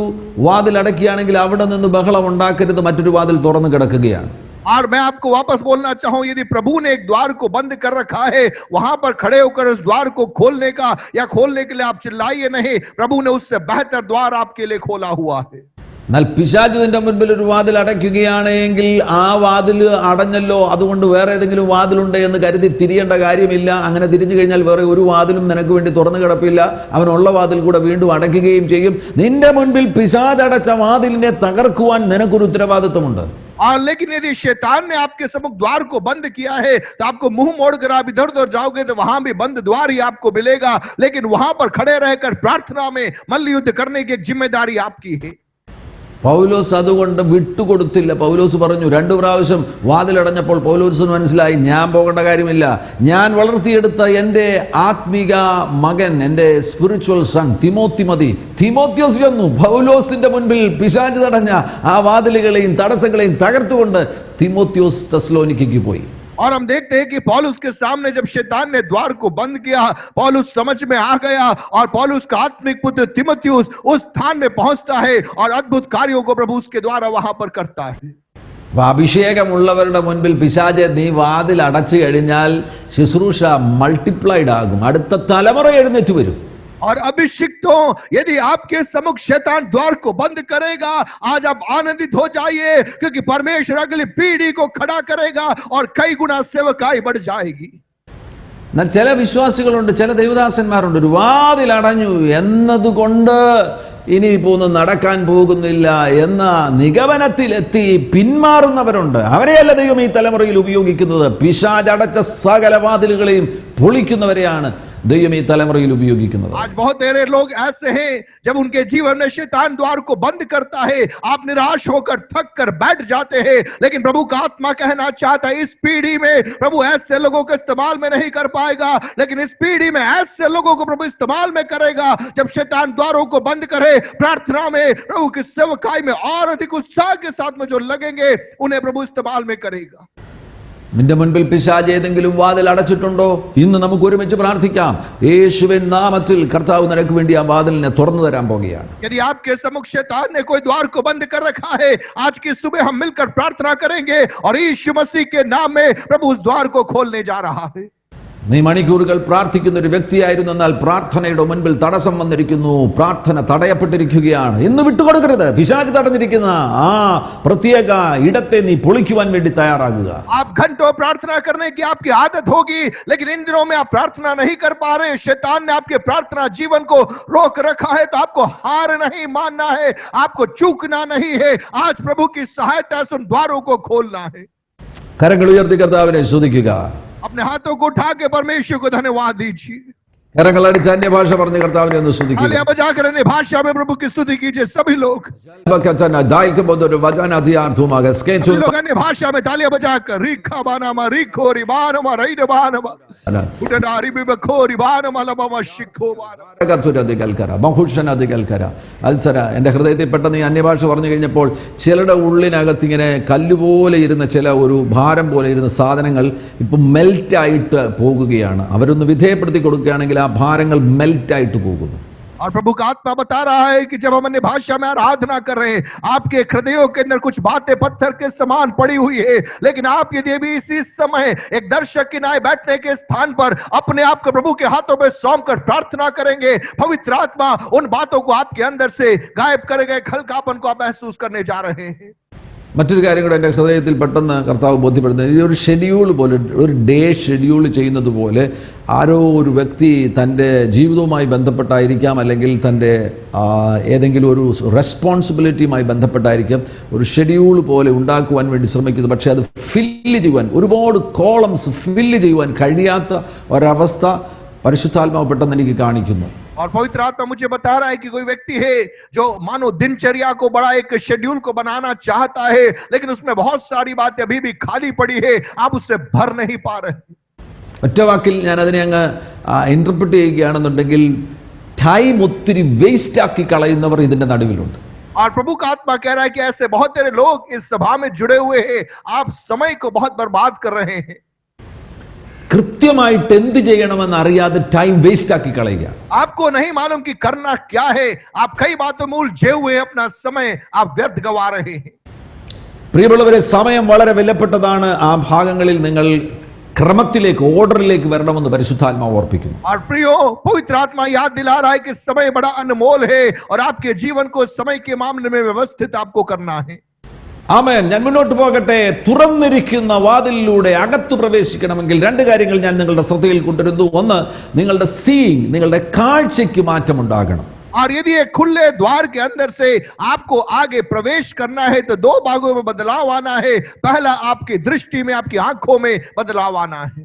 വാതിൽ അടയ്ക്കുകയാണെങ്കിൽ അവിടെ നിന്ന് ബഹളം ഉണ്ടാക്കരുത്, മറ്റൊരു വാതിൽ തുറന്നു കിടക്കുകയാണ്. और मैं आपको वापस बोलना चाहूं, यदि प्रभु ने एक द्वार को बंद कर रखा है, वहां पर खड़े होकर उस द्वार को खोलने का या खोलने के लिए आप चिल्लाइए नहीं, प्रभु ने उससे बेहतर द्वार आपके लिए खोला हुआ है। എന്നാൽ പിശാച് നിന്റെ മുൻപിൽ ഒരു വാതിൽ അടയ്ക്കുകയാണെങ്കിൽ ആ വാതിൽ അടഞ്ഞല്ലോ, അതുകൊണ്ട് വേറെ ഏതെങ്കിലും വാതിലുണ്ട് എന്ന് കരുതി തിരിയേണ്ട കാര്യമില്ല. അങ്ങനെ തിരിഞ്ഞു കഴിഞ്ഞാൽ വേറെ ഒരു വാതിലും നിനക്ക് വേണ്ടി തുറന്നു കിടപ്പില്ല. അവനുള്ള വാതിൽ കൂടെ വീണ്ടും അടയ്ക്കുകയും ചെയ്യും. നിന്റെ മുൻപിൽ പിശാച് അടച്ച വാതിലിനെ തകർക്കുവാൻ നിനക്കൊരു ഉത്തരവാദിത്വമുണ്ട്. और लेकिन यदि शैतान ने आपके सम्मुख द्वार को बंद किया है तो आपको मुंह मोड़कर आप इधर उधर जाओगे तो वहां भी बंद द्वार ही आपको मिलेगा, लेकिन वहां पर खड़े रहकर प्रार्थना में मल्ल युद्ध करने की एक जिम्मेदारी आपकी है। പൗലോസ് അതുകൊണ്ട് വിട്ടുകൊടുത്തില്ല. പൗലോസ് പറഞ്ഞു, 2 പ്രാവശ്യം വാതിലടഞ്ഞപ്പോൾ പൗലോസിന് മനസ്സിലായി, ഞാൻ പോകേണ്ട കാര്യമില്ല, ഞാൻ വളർത്തിയെടുത്ത എൻ്റെ ആത്മീക മകൻ, എൻ്റെ സ്പിരിച്വൽ സൺ തിമോത്തി മതി. തിമോത്തിയോസ് ചെന്നു പൗലോസിന്റെ മുൻപിൽ പിശാച് തടഞ്ഞ ആ വാതിലുകളെയും തടസ്സങ്ങളെയും തകർത്തുകൊണ്ട് തിമോത്തിയോസ് തെസ്സലോനിക്കയ്ക്ക് പോയി. और हम देखते हैं कि पौलुस के सामने जब शैतान ने द्वार को बंद किया, पौलुस समझ में आ गया और पौलुस का आत्मिक पुत्र तिमोथियुस उस स्थान में पहुंचता है और अद्भुत कार्यों को प्रभु उसके द्वारा वहां पर करता है। അഭിഷേകമുള്ളവരുടെ മുൻപിൽ പിശാചെ നീ വാതിൽ അടച്ചു കഴിഞ്ഞാൽ ശുശ്രൂഷ മൾട്ടിപ്ലൈഡ് ആകും, അടുത്ത തലമുറ എഴുന്നേറ്റ് വരും. और अभिषिक्तों, यदि आपके सम्मुख शैतान द्वार को बंद करेगा, आज आप आनंदित हो जाइए, क्योंकि परमेश्वर अगली पीढ़ी को खड़ा करेगा और कई गुना सेवकाई बढ़ जाएगी। എന്നാൽ ചില വിശ്വാസികളുണ്ട്, ചില ദൈവദാസന്മാരുണ്ട്, ഒരു വാതിൽ അടഞ്ഞു എന്നതുകൊണ്ട് ഇനിയിപ്പോ ഒന്നും നടക്കാൻ പോകുന്നില്ല എന്ന നിഗമനത്തിലെത്തി പിന്മാറുന്നവരുണ്ട്. അവരെയല്ല ദൈവം ഈ തലമുറയിൽ ഉപയോഗിക്കുന്നത്. പിശാച് അടച്ച സകല വാതിലുകളെയും പൊളിക്കുന്നവരെയാണ് ദൈവം ഈ തലമുറയിൽ ഉപയോഗിക്കുന്നത്. आज बहुत सारे लोग ऐसे हैं जब उनके जीवन में शैतान द्वार को बंद करता है, आप निराश होकर थक कर बैठ जाते हैं, लेकिन प्रभु का आत्मा कहना चाहता है इस पीढ़ी में प्रभु ऐसे लोगों को इस्तेमाल में नहीं कर पाएगा, लेकिन इस पीढ़ी में ऐसे लोगों को प्रभु इस्तेमाल में करेगा। जब शैतान द्वारों को बंद करे, प्रार्थना में प्रभु की सेवकाई में और अधिक उत्साह के साथ में जो लगेंगे, उन्हें प्रभु इस्तेमाल में करेगा। നിന്റെ മുൻപിൽ പിശാച് ഏതെങ്കിലും വാതിൽ അടച്ചിട്ടുണ്ടോ? ഇന്ന് നമുക്ക് ഒരുമിച്ച് പ്രാർത്ഥിക്കാം. യേശുവിൻ നാമത്തിൽ കർത്താവ് നിനക്ക് വേണ്ടി ആ വാതിലിനെ തുറന്നു തരാൻ പോകുകയാണ്. यदि आपके सम्मुख शैतान ने कोई द्वार को बंद कर रखा है, आज की सुबह हम मिलकर प्रार्थना करेंगे और यीशु मसीह के नाम में प्रभु उस द्वार को खोलने जा रहा है। നീ മണിക്കൂറുകൾ പ്രാർത്ഥിക്കുന്ന ഒരു വ്യക്തിയായിരുന്നു, എന്നാൽ പ്രാർത്ഥനയുടെ മുൻപിൽ തടസ്സം വന്നിരിക്കുന്നു, പ്രാർത്ഥന തടയപ്പെട്ടിരിക്കുകയാണ്. ഇന്ന് വിട്ടുകൊടുക്കരുത്. പിശാച് തടഞ്ഞിരിക്കുന്ന ആ പ്രത്യേക ഇടത്തെ നീ പൊളിക്കുവാൻ വേണ്ടി തയ്യാറാകുക. आप घंटों प्रार्थना करने की आपकी आदत होगी, लेकिन इन दिनों में आप प्रार्थना नहीं कर पा रहे, शैतान ने आपके प्रार्थना जीवन को रोक रखा है, तो आपको हार नहीं मानना है, आपको चूकना नहीं है। आज प्रभु की सहायता से उन द्वारों को खोलना है। കരങ്ങൾ ഉയർത്തി കർത്താവിനെ സ്തുതിക്കുക. अपने हाथों को उठा के परमेश्वर को धन्यवाद दीजिए। കരങ്ങൾ അടിച്ച് അന്യഭാഷ പറഞ്ഞ് കർത്താവിനെ ഒന്ന് സ്തുതിക്കുക. तालियां बजाकर अन्य भाषा में प्रभु की स्तुति कीजिए सभी लोग। सभी लोग अन्य भाषा में तालियां बजाकर रिखा बानामा रिखो रिबानमा रैडबानमा उडडा रिबिबखो रिबानमा लबमा शिखो അൽസര എൻ്റെ ഹൃദയത്തിൽ പെട്ടെന്ന് ഈ അന്യഭാഷ പറഞ്ഞു കഴിഞ്ഞപ്പോൾ ചിലരുടെ ഉള്ളിനകത്ത് ഇങ്ങനെ കല്ലുപോലെ ഇരുന്ന ചില ഒരു ഭാരം പോലെ ഇരുന്ന സാധനങ്ങൾ ഇപ്പം മെൽറ്റായിട്ട് പോകുകയാണ്. അവരൊന്ന് വിധേയപ്പെടുത്തി കൊടുക്കുകയാണെങ്കിൽ ആ ഭാരങ്ങൾ മെൽറ്റായിട്ട് പോകുന്നു. और प्रभु का आत्मा बता रहा है कि जब हम अन्य भाषा में आराधना कर रहे हैं, आपके हृदयों के अंदर कुछ बातें पत्थर के समान पड़ी हुई है, लेकिन आप यदि भी इसी समय एक दर्शक के नाए बैठने के स्थान पर अपने आप को प्रभु के हाथों में सौंप कर प्रार्थना करेंगे, पवित्र आत्मा उन बातों को आपके अंदर से गायब करेगा। एक हल्कापन को आप महसूस करने जा रहे हैं। മറ്റൊരു കാര്യം കൂടെ എൻ്റെ ഹൃദയത്തിൽ പെട്ടെന്ന് കർത്താവ് ബോധ്യപ്പെടുന്നത്, ഈ ഒരു ഷെഡ്യൂൾ പോലെ, ഒരു ഡേ ഷെഡ്യൂൾ ചെയ്യുന്നത് പോലെ ആരോ ഒരു വ്യക്തി തൻ്റെ ജീവിതവുമായി ബന്ധപ്പെട്ടായിരിക്കാം, അല്ലെങ്കിൽ തൻ്റെ ഏതെങ്കിലും ഒരു റെസ്പോൺസിബിലിറ്റിയുമായി ബന്ധപ്പെട്ടായിരിക്കാം ഒരു ഷെഡ്യൂൾ പോലെ ഉണ്ടാക്കുവാൻ വേണ്ടി ശ്രമിക്കുന്നു. പക്ഷേ അത് ഫില്ല് ചെയ്യുവാൻ, ഒരുപാട് കോളംസ് ഫില്ല് ചെയ്യുവാൻ കഴിയാത്ത ഒരവസ്ഥ പരിശുദ്ധാത്മാവ് പെട്ടെന്ന് എനിക്ക് കാണിക്കുന്നു. और पवित्र आत्मा मुझे बता रहा है कि कोई व्यक्ति है जो मानो दिनचर्या को बड़ा एक शेड्यूल को बनाना चाहता है, लेकिन उसमें बहुत सारी बातें अभी भी खाली पड़ी है, आप उससे भर नहीं पा रहे. ഒറ്റ വാക്കിൽ ഞാൻ അതിനെ അങ്ങ് ഇന്റർപ്രിറ്റ് ചെയ്യുകയാണെന്നുണ്ടെങ്കിൽ ടൈം ഒത്തിരി വേസ്റ്റ് ആക്കി കളയുന്നവർ ഇതിന്റെ നടുവിലുണ്ട്. और प्रभु का आत्मा कह रहा है कि ऐसे बहुत सारे लोग इस सभा में जुड़े हुए हैं, आप समय को बहुत बर्बाद कर रहे हैं. കൃത്യമായിട്ട് എന്ത് ചെയ്യണമെന്ന് അറിയാതെ ടൈം വേസ്റ്റ് ആക്കി കളയുക. आपको नहीं मालूम कि करना क्या है, आप कई बातों में उलझे हुए, अपना समय आप व्यर्थ गवा रहे हैं. പ്രിയമുള്ളവരെ, സമയം വളരെ വിലപ്പെട്ടതാണ്. ആ ഭാഗങ്ങളിൽ നിങ്ങൾ ക്രമത്തിലേക്ക്, ഓർഡറിലേക്ക് വരണമെന്ന് പരിശുദ്ധാത്മാവ് ഓർപ്പിക്കുന്നു. और प्रियो, पवित्र आत्मा याद दिला रहा है कि समय बड़ा अनमोल है और आपके जीवन को समय के मामले में व्यवस्थित आपको करना है. ആമേൻ. ഞാൻ മുന്നോട്ട് പോകട്ടെ. തുറന്നിരിക്കുന്ന വാതിലിലൂടെ അകത്ത് പ്രവേശിക്കണമെങ്കിൽ രണ്ട് കാര്യങ്ങൾ ഞാൻ നിങ്ങളുടെ ശ്രദ്ധയിൽ കൊണ്ടുവരുന്നു. ഒന്ന്, നിങ്ങളുടെ സീയിങ്, നിങ്ങളുടെ കാഴ്ചയ്ക്ക് മാറ്റമുണ്ടാകണം. और यदि एक खुले द्वार के अंदर से आपको आगे प्रवेश करना है तो दो भागों में बदलाव आना है. पहला, आपकी दृष्टि में, आपकी आंखों में बदलाव आना है.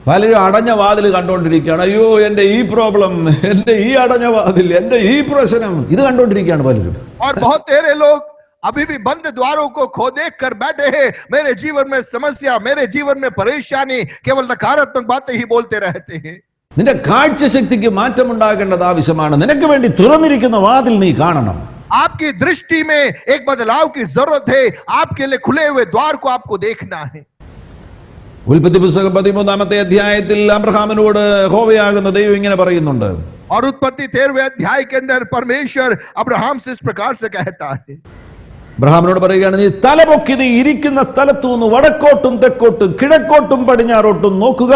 പലരും അടഞ്ഞ വാതിൽ കണ്ടുകൊണ്ടിരിക്കുകയാണ്. അയ്യോ, എൻ്റെ ഈ പ്രോബ്ലം, എൻ്റെ ഈ അടഞ്ഞ വാതിൽ, എൻ്റെ ഈ പ്രശ്നം, ഇത് കണ്ടുകൊണ്ടിരിക്കുകയാണ് പലരും. और बहुत तेरे लोग अभी भी बंद द्वारों को खो देख कर बैठे हैं. मेरे जीवन में समस्या, मेरे जीवन में परेशानी, केवल नकारात्मक बातें ही बोलते रहते हैं. നിന്റെ കാഴ്ചശക്തിക്ക് മാറ്റമുണ്ടാകേണ്ടത് ആവശ്യമാണ്. നിനക്ക് വേണ്ടി തുറന്നിരിക്കുന്ന വാതിൽ നീ കാണണം. आपकी दृष्टि में एक बदलाव की जरूरत है. आपके लिए खुले हुए द्वार को आपको देखना है. ഉൽപ്പത്തി പുസ്തകം 13-ാമത്തെ അധ്യായത്തിൽ അബ്രഹാമിനോട് യഹോവയാകുന്ന ദൈവം ഇങ്ങനെ പറയുന്നുണ്ട്. और उत्पत्ति 13वें अध्याय के अंदर परमेश्वर अब्राहम से इस प्रकार से कहता है. അബ്രഹാമിനോട് പറയുകയാണ്, നീ തലപൊക്കി നീ ഇരിക്കുന്ന സ്ഥലത്തു നിന്ന് വടക്കോട്ടും തെക്കോട്ടും കിഴക്കോട്ടും പടിഞ്ഞാറോട്ടും നോക്കുക.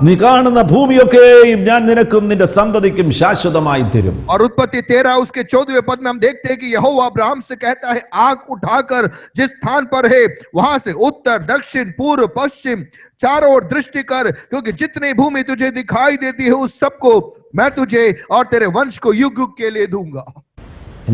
നീ കാണുന്ന ഭൂമിയൊക്കെയും ഞാൻ നിനക്കും നിന്റെ സന്തതിക്കും ശാശ്വതമായി തരും. और उत्पत्ति 13 उसके 14वें पद में हम देखते हैं कि यहोवा अब्राहम से कहता है, आंख उठाकर जिस स्थान पर है वहां से उत्तर, दक्षिण, पूर्व, पश्चिम चारों ओर दृष्टि कर, क्योंकि जितनी भूमि तुझे दिखाई देती है उस सबको मैं तुझे और तेरे वंश को युग युग के लिए दूंगा.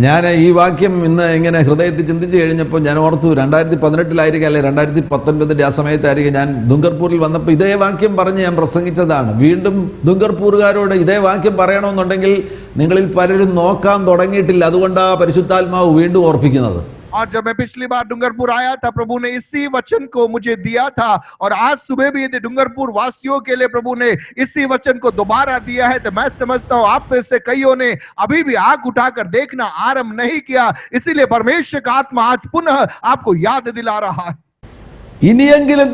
ഞാൻ ഈ വാക്യം ഇന്ന് ഇങ്ങനെ ഹൃദയത്തിൽ ചിന്തിച്ച് കഴിഞ്ഞപ്പോൾ ഞാൻ ഓർത്തു, 2018 അല്ലെ 2019 ആ സമയത്തായിരിക്കും ഞാൻ ദുംഗർപൂരിൽ വന്നപ്പോൾ ഇതേ വാക്യം പറഞ്ഞ് ഞാൻ പ്രസംഗിച്ചതാണ്. വീണ്ടും ദുംഗർപൂർകാരോട് ഇതേ വാക്യം പറയണമെന്നുണ്ടെങ്കിൽ നിങ്ങളിൽ പലരും നോക്കാൻ തുടങ്ങിയിട്ടില്ല. അതുകൊണ്ടാണ് പരിശുദ്ധാത്മാവ് വീണ്ടും ഓർപ്പിക്കുന്നത്. और जब मैं पिछली बार डूंगरपुर आया था, प्रभु ने इसी वचन को मुझे दिया था, और आज सुबह भी यदि डूंगरपुर वासियों के लिए प्रभु ने इसी वचन को दोबारा दिया है, तो मैं समझता हूं आप में से कईयों ने अभी भी आंख उठाकर देखना आरंभ नहीं किया. इसीलिए परमेश्वर का आत्मा आज पुनः आपको याद दिला रहा है. ഇനിയെങ്കിലും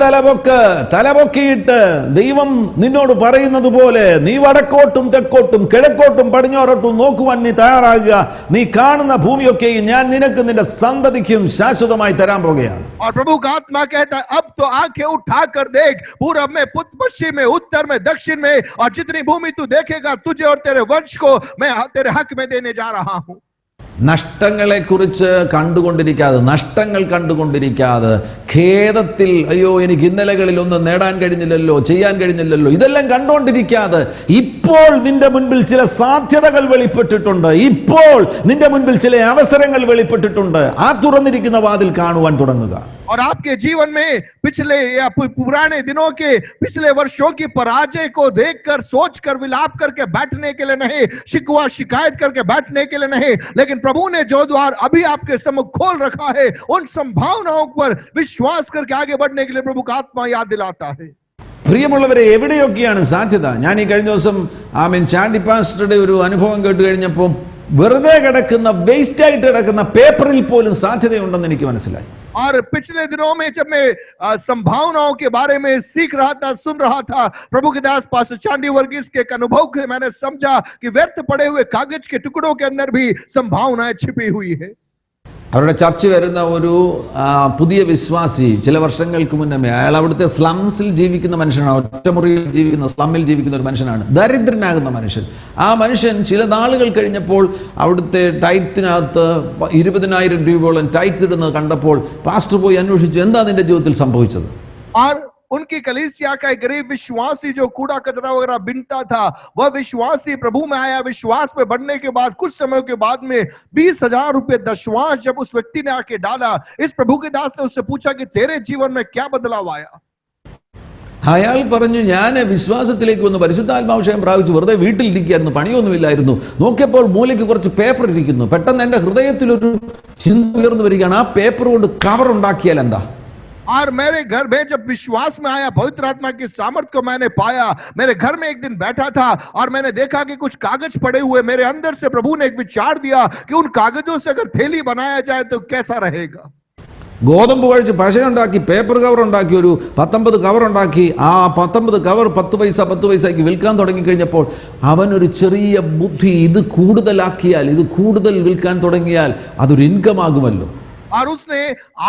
തലപൊക്കിയിട്ട് ദൈവം നിന്നോട് പറയുന്നത് പോലെ നീ വടക്കോട്ടും തെക്കോട്ടും കിഴക്കോട്ടും പടിഞ്ഞാറോട്ടും നോക്കുവാൻ നീ തയ്യാറാകുക. നീ കാണുന്ന ഭൂമിയൊക്കെയും ഞാൻ നിനക്ക് നിന്റെ സന്തതിക്കും ശാശ്വതമായി തരാൻ പോകുകയാണ്. और प्रभु का आत्मा कहता है, अब तो आंखें उठाकर देख, पूरब में, पश्चिम में, उत्तर में, दक्षिण में, और जितनी भूमि तू देखेगा तुझे और तेरे वंश को मैं तेरे हक में देने जा रहा हूं. നഷ്ടങ്ങളെ കുറിച്ച് നഷ്ടങ്ങൾ കണ്ടുകൊണ്ടിരിക്കാതെ ഖേദത്തിൽ, അയ്യോ എനിക്ക് ഇന്നലകളിൽ ഒന്നും നേടാൻ കഴിഞ്ഞില്ലല്ലോ, ചെയ്യാൻ കഴിഞ്ഞില്ലല്ലോ, ഇതെല്ലാം കണ്ടുകൊണ്ടിരിക്കാതെ ഇപ്പോൾ നിന്റെ മുൻപിൽ ചില സാധ്യതകൾ വെളിപ്പെട്ടിട്ടുണ്ട്. ഇപ്പോൾ നിന്റെ മുൻപിൽ ചില അവസരങ്ങൾ വെളിപ്പെട്ടിട്ടുണ്ട്. ആ തുറന്നിരിക്കുന്ന വാതിൽ കാണുവാൻ തുടങ്ങുക. और आपके जीवन में पिछले या पुराने दिनों के, पिछले वर्षों की पराजय को देखकर, सोचकर, विलाप करके बैठने के लिए नहीं, शिकवा शिकायत करके बैठने के लिए नहीं, लेकिन प्रभु ने जो द्वार अभी आपके सम्मुख खोल रखा है, उन संभावनाओं पर विश्वास करके आगे बढ़ने के लिए प्रभु का आत्मा याद दिलाता है. പ്രിയമുള്ളവരെ, എവിടെയൊക്കെയാണ് സാധ്യത? ഞാൻ ഈ കഴിഞ്ഞ ദിവസം ചാണ്ടി പാസ്റ്ററുടെ ഒരു അനുഭവം കേട്ട് കഴിഞ്ഞപ്പോൾ വെറുതെ കിടക്കുന്ന, വേസ്റ്റ് ആയിട്ട് കിടക്കുന്ന പേപ്പറിൽ പോലും സാധ്യതയുണ്ടെന്ന് എനിക്ക് മനസ്സിലായി. और पिछले दिनों में जब मैं संभावनाओं के बारे में सीख रहा था, सुन रहा था, प्रभु के दास पास्टर चांडी वर्गीस के एक अनुभव से मैंने समझा कि व्यर्थ पड़े हुए कागज के टुकड़ों के अंदर भी संभावनाएं छिपी हुई है। അവരുടെ ചർച്ച വരുന്ന ഒരു പുതിയ വിശ്വാസി ചില വർഷങ്ങൾക്ക് മുന്നമേ അയാൾ അവിടുത്തെ സ്ലംസിൽ ജീവിക്കുന്ന മനുഷ്യനാണ്, ഒറ്റമുറിയിൽ ജീവിക്കുന്ന സ്ലമ്മിൽ ജീവിക്കുന്ന ഒരു മനുഷ്യനാണ്, ദരിദ്രനാകുന്ന മനുഷ്യൻ. ആ മനുഷ്യൻ ചില നാളുകൾ കഴിഞ്ഞപ്പോൾ അവിടുത്തെ ടൈറ്റിനകത്ത് 20,000 രൂപയോളം ടൈറ്റ് ഇടുന്നത് കണ്ടപ്പോൾ പാസ്റ്റർ പോയി അന്വേഷിച്ചു, എന്താ നിന്റെ ജീവിതത്തിൽ സംഭവിച്ചത്? उनकी कलीसिया का एक गरीब विश्वासी जो कूड़ा कचरा वगैरह बिनता था, वह विश्वासी प्रभु में आया। विश्वास में बढ़ने के बाद कुछ समय के बाद में 20,000 रुपए दशवांश जब उस व्यक्ति ने आके डाला, इस प्रभु के दास ने उससे पूछा कि तेरे जीवन में क्या बदलाव आया? അയാൾ പറഞ്ഞു, ഞാൻ വിശ്വാസത്തിലേക്ക് വന്ന് പരിശുദ്ധാത്മാഭിഷേകം പ്രാപിച്ചു വെറുതെ വീട്ടിലിരിക്കുകയായിരുന്നു, പണിയൊന്നുമില്ലായിരുന്നു. നോക്കിയപ്പോൾ മൂലയ്ക്ക് കുറച്ച് പേപ്പർ ഇരിക്കുന്നു. പെട്ടെന്ന് എൻ്റെ ഹൃദയത്തിലൊരു ചിന്ത ഉയർന്നു വരികയാണ്, ആ പേപ്പർ കൊണ്ട് കവർ ഉണ്ടാക്കിയാൽ എന്താ? और मेरे घर में जब विश्वास में आया, पवित्र आत्मा की सामर्थ को मैंने पाया, मेरे घर में एक दिन बैठा था और मैंने देखा कि कुछ कागज पड़े हुए। मेरे अंदर से प्रभु ने एक विचार दिया कि उन कागजों से अगर थैली बनाया जाए तो कैसा रहेगा। ഗോതമ്പ് കഴിച്ച് പശയുണ്ടാക്കി പേപ്പർ കവർ ഉണ്ടാക്കി, ഒരു 19 കവർ ഉണ്ടാക്കി. ആ 19 കവർ 10 പൈസയ്ക്ക് വിൽക്കാൻ തുടങ്ങിക്കഴിഞ്ഞപ്പോൾ അവനൊരു ചെറിയ ബുദ്ധി, ഇത് കൂടുതലാക്കിയാൽ, ഇത് കൂടുതൽ വിൽക്കാൻ തുടങ്ങിയാൽ അതൊരു ഇൻകം ആകുമല്ലോ. और उसने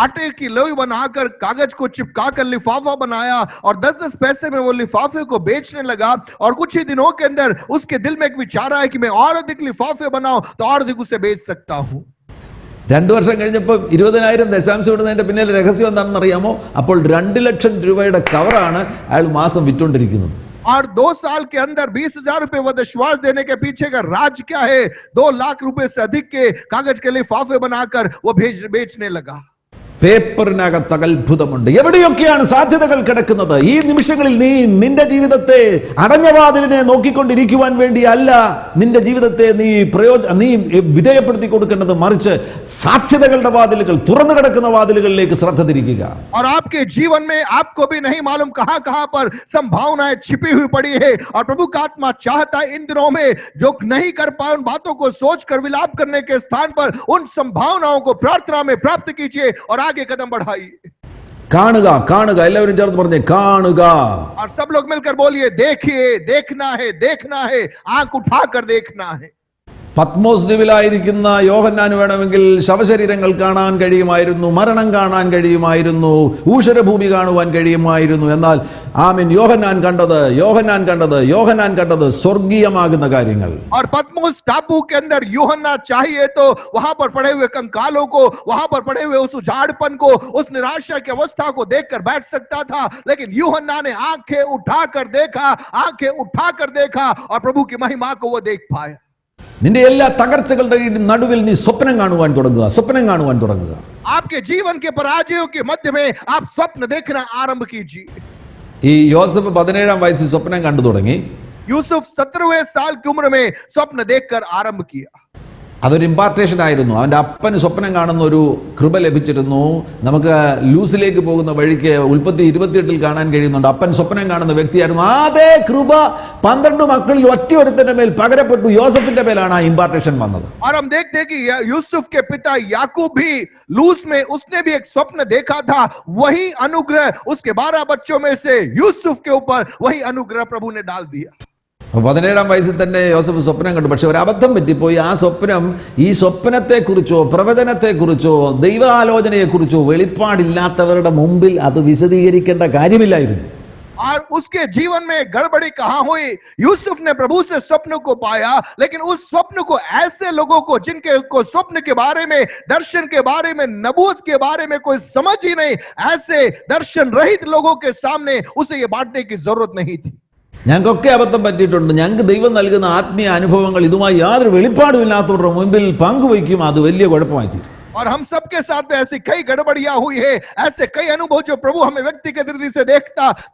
आटे की लोई बनाकर कागज को चिपका कर लिफाफा बनाया और 10-10 पैसे में वो लिफाफे को बेचने लगा। और कुछ ही दिनों के अंदर उसके दिल में एक विचार आया कि मैं और अधिक लिफाफे बनाऊं तो और अधिक उसे बेच सकता हूं। 2 വർഷം കഴിഞ്ഞപ്പോൾ 20,000 ദശാംശം ഇടുന്നതിന്റെ പിന്നിലെ രഹസ്യം എന്താണെന്ന് അറിയാമോ? അപ്പോൾ 2 ലക്ഷം രൂപയുടെ കവറാണ് അയാൾ മാസം വിറ്റുകൊണ്ടിരിക്കുന്നത്. और 2 साल के अंदर 20,000 रुपए वधश्वास देने के पीछे का राज क्या है? 2 लाख रुपए से अधिक के कागज के लिफाफे बनाकर वो बेचने लगा। പേപ്പറിനകത്ത് അത്ഭുതമുണ്ട്. എവിടെയൊക്കെയാണ് സാധ്യതകൾ കിടക്കുന്നത്? ഈ നിമിഷങ്ങളിൽ നീ നിന്റെ ജീവിതത്തെ അടഞ്ഞ വാതിലിനെ നോക്കിക്കൊണ്ടിരിക്കുവാൻ വേണ്ടി അല്ല നിന്റെ ജീവിതത്തെ നീ വിധേയപ്പെടുത്തി കൊടുക്കേണ്ടത്, മറിച്ച് സാധ്യതകളുടെ വാതിലുകൾ, തുറന്നു കിടക്കുന്ന വാതിലുകളിലേക്ക് ശ്രദ്ധ തിരിക്കുക. और आपके जीवन में आपको भी नहीं मालूम कहां कहां पर संभावनाएं छिपी हुई पड़ी है। और प्रभु का आत्मा चाहता है इन दिनों में जो नहीं कर पाए उन बातों को सोचकर विलाप करने के स्थान पर उन संभावनाओं को प्रार्थना में प्राप्त कीजिए और आगे कदम बढ़ाइए। കാണുക, കാണുക, എല്ലാവരും ചേർത്ത് പറഞ്ഞേ കാണുക. और सब लोग मिलकर बोलिए देखिए, देखना है, देखना है, आंख उठाकर देखना है। പത്മോസ് ദ്വീപിലായിരിക്കുന്ന യോഹന്നാന് വേണമെങ്കിൽ ശവശരീരങ്ങൾ കാണാൻ കഴിയുമായിരുന്നു, മരണം കാണാൻ കഴിയുമായിരുന്നു, ഊഷരഭൂമി കാണുവാൻ കഴിയുമായിരുന്നു. എന്നാൽ ആമീൻ, യോഹന്നാൻ കണ്ടത് സ്വർഗീയമാകുന്ന കാര്യങ്ങൾ. और पद्मोस टापू के अंदर यूहन्ना चाहिए तो वहां पर पड़े हुए कंकालों को, वहां पर पड़े हुए उस उजाड़पन को, उस निराशा की अवस्था को देखकर बैठ सकता था, लेकिन यूहन्ना ने आंखें उठाकर देखा और प्रभु की महिमा को वो देख पाया। നിന്റെ എല്ലാ തകർച്ചകളുടെ നടുവിൽ നീ സ്വപ്നം കാണുവാൻ തുടങ്ങുക. आपके जीवन के पराजयों के मध्य में आप स्वप्न देखना आरंभ कीजिए। ഈ യോസഫ് 17-ാം വയസ്സിൽ സ്വപ്നം കണ്ടു തുടങ്ങി. यूसुफ 17वें साल की उम्र में स्वप्न देखकर आरंभ किया। അതൊരു ഇമ്പാർട്ടേഷൻ ആയിരുന്നു. അവൻ്റെ അപ്പന് സ്വപ്നം കാണുന്ന ഒരു കൃപ ലഭിച്ചിരുന്നു. നമുക്ക് ലൂസിലേക്ക് പോകുന്ന വഴിക്ക് ഉൽപ്പത്തി 28 കാണാൻ കഴിയുന്നുണ്ട്. അപ്പൻ സ്വപ്നം കാണുന്ന വ്യക്തിയായിരുന്നു. അതേ കൃപ 12 മക്കളിൽ ഒറ്റയൊരുത്തന്റെ മേൽ പകരപ്പെട്ടു. യോസഫിന്റെ മേലാണ് ആ ഇമ്പാർട്ടേഷൻ വന്നത്. और हम देखते हैं कि यूसुफ के पिता याकूब भी लूस में उसने भी एक स्वप्न देखा था। वही अनुग्रह उसके 12 बच्चों में से यूसुफ के ऊपर वही अनुग्रह प्रभु ने डाल दिया। 17-ാം വയസ്സിൽ തന്നെ യോസഫ് സ്വപ്നം കണ്ടു. പക്ഷെ ഒരു അബദ്ധം പറ്റിപ്പോയി. ആ സ്വപ്നം ഈ സ്വപ്നത്തെക്കുറിച്ചോ പ്രവചനത്തെക്കുറിച്ചോ ദൈവാലോചനയെക്കുറിച്ചോ വെളിപ്പാടില്ലാത്തവരുടെ മുമ്പിൽ അത് വിശദീകരിക്കേണ്ട കാര്യമില്ലായിരുന്നു. और उसके जीवन में गड़बड़ी कहां हुई? यूसुफ ने प्रभु से स्वप्न को पाया, लेकिन उस स्वप्न को ऐसे लोगों को जिनके को स्वप्न के बारे में, दर्शन के बारे में, नबूवत के बारे में कोई समझ ही नहीं, ऐसे दर्शन रहित लोगों के सामने उसे ये बांटने की जरूरत नहीं थी। ഞങ്ങൾക്കൊക്കെ അബദ്ധം പറ്റിയിട്ടുണ്ട്. ഞങ്ങൾക്ക് ദൈവം നൽകുന്ന ആത്മീയ അനുഭവങ്ങൾ ഇതുമായി യാതൊരു വെളിപ്പാടും ഇല്ലാത്തവരുടെ മുമ്പിൽ പങ്കുവയ്ക്കും. അത് വലിയ കുഴപ്പമായി തീരും. और हम सबके साथ में ऐसी कई गड़बड़ियां हुई है, ऐसे कई अनुभव जो प्रभु हमें व्यक्तिगत दृष्टि से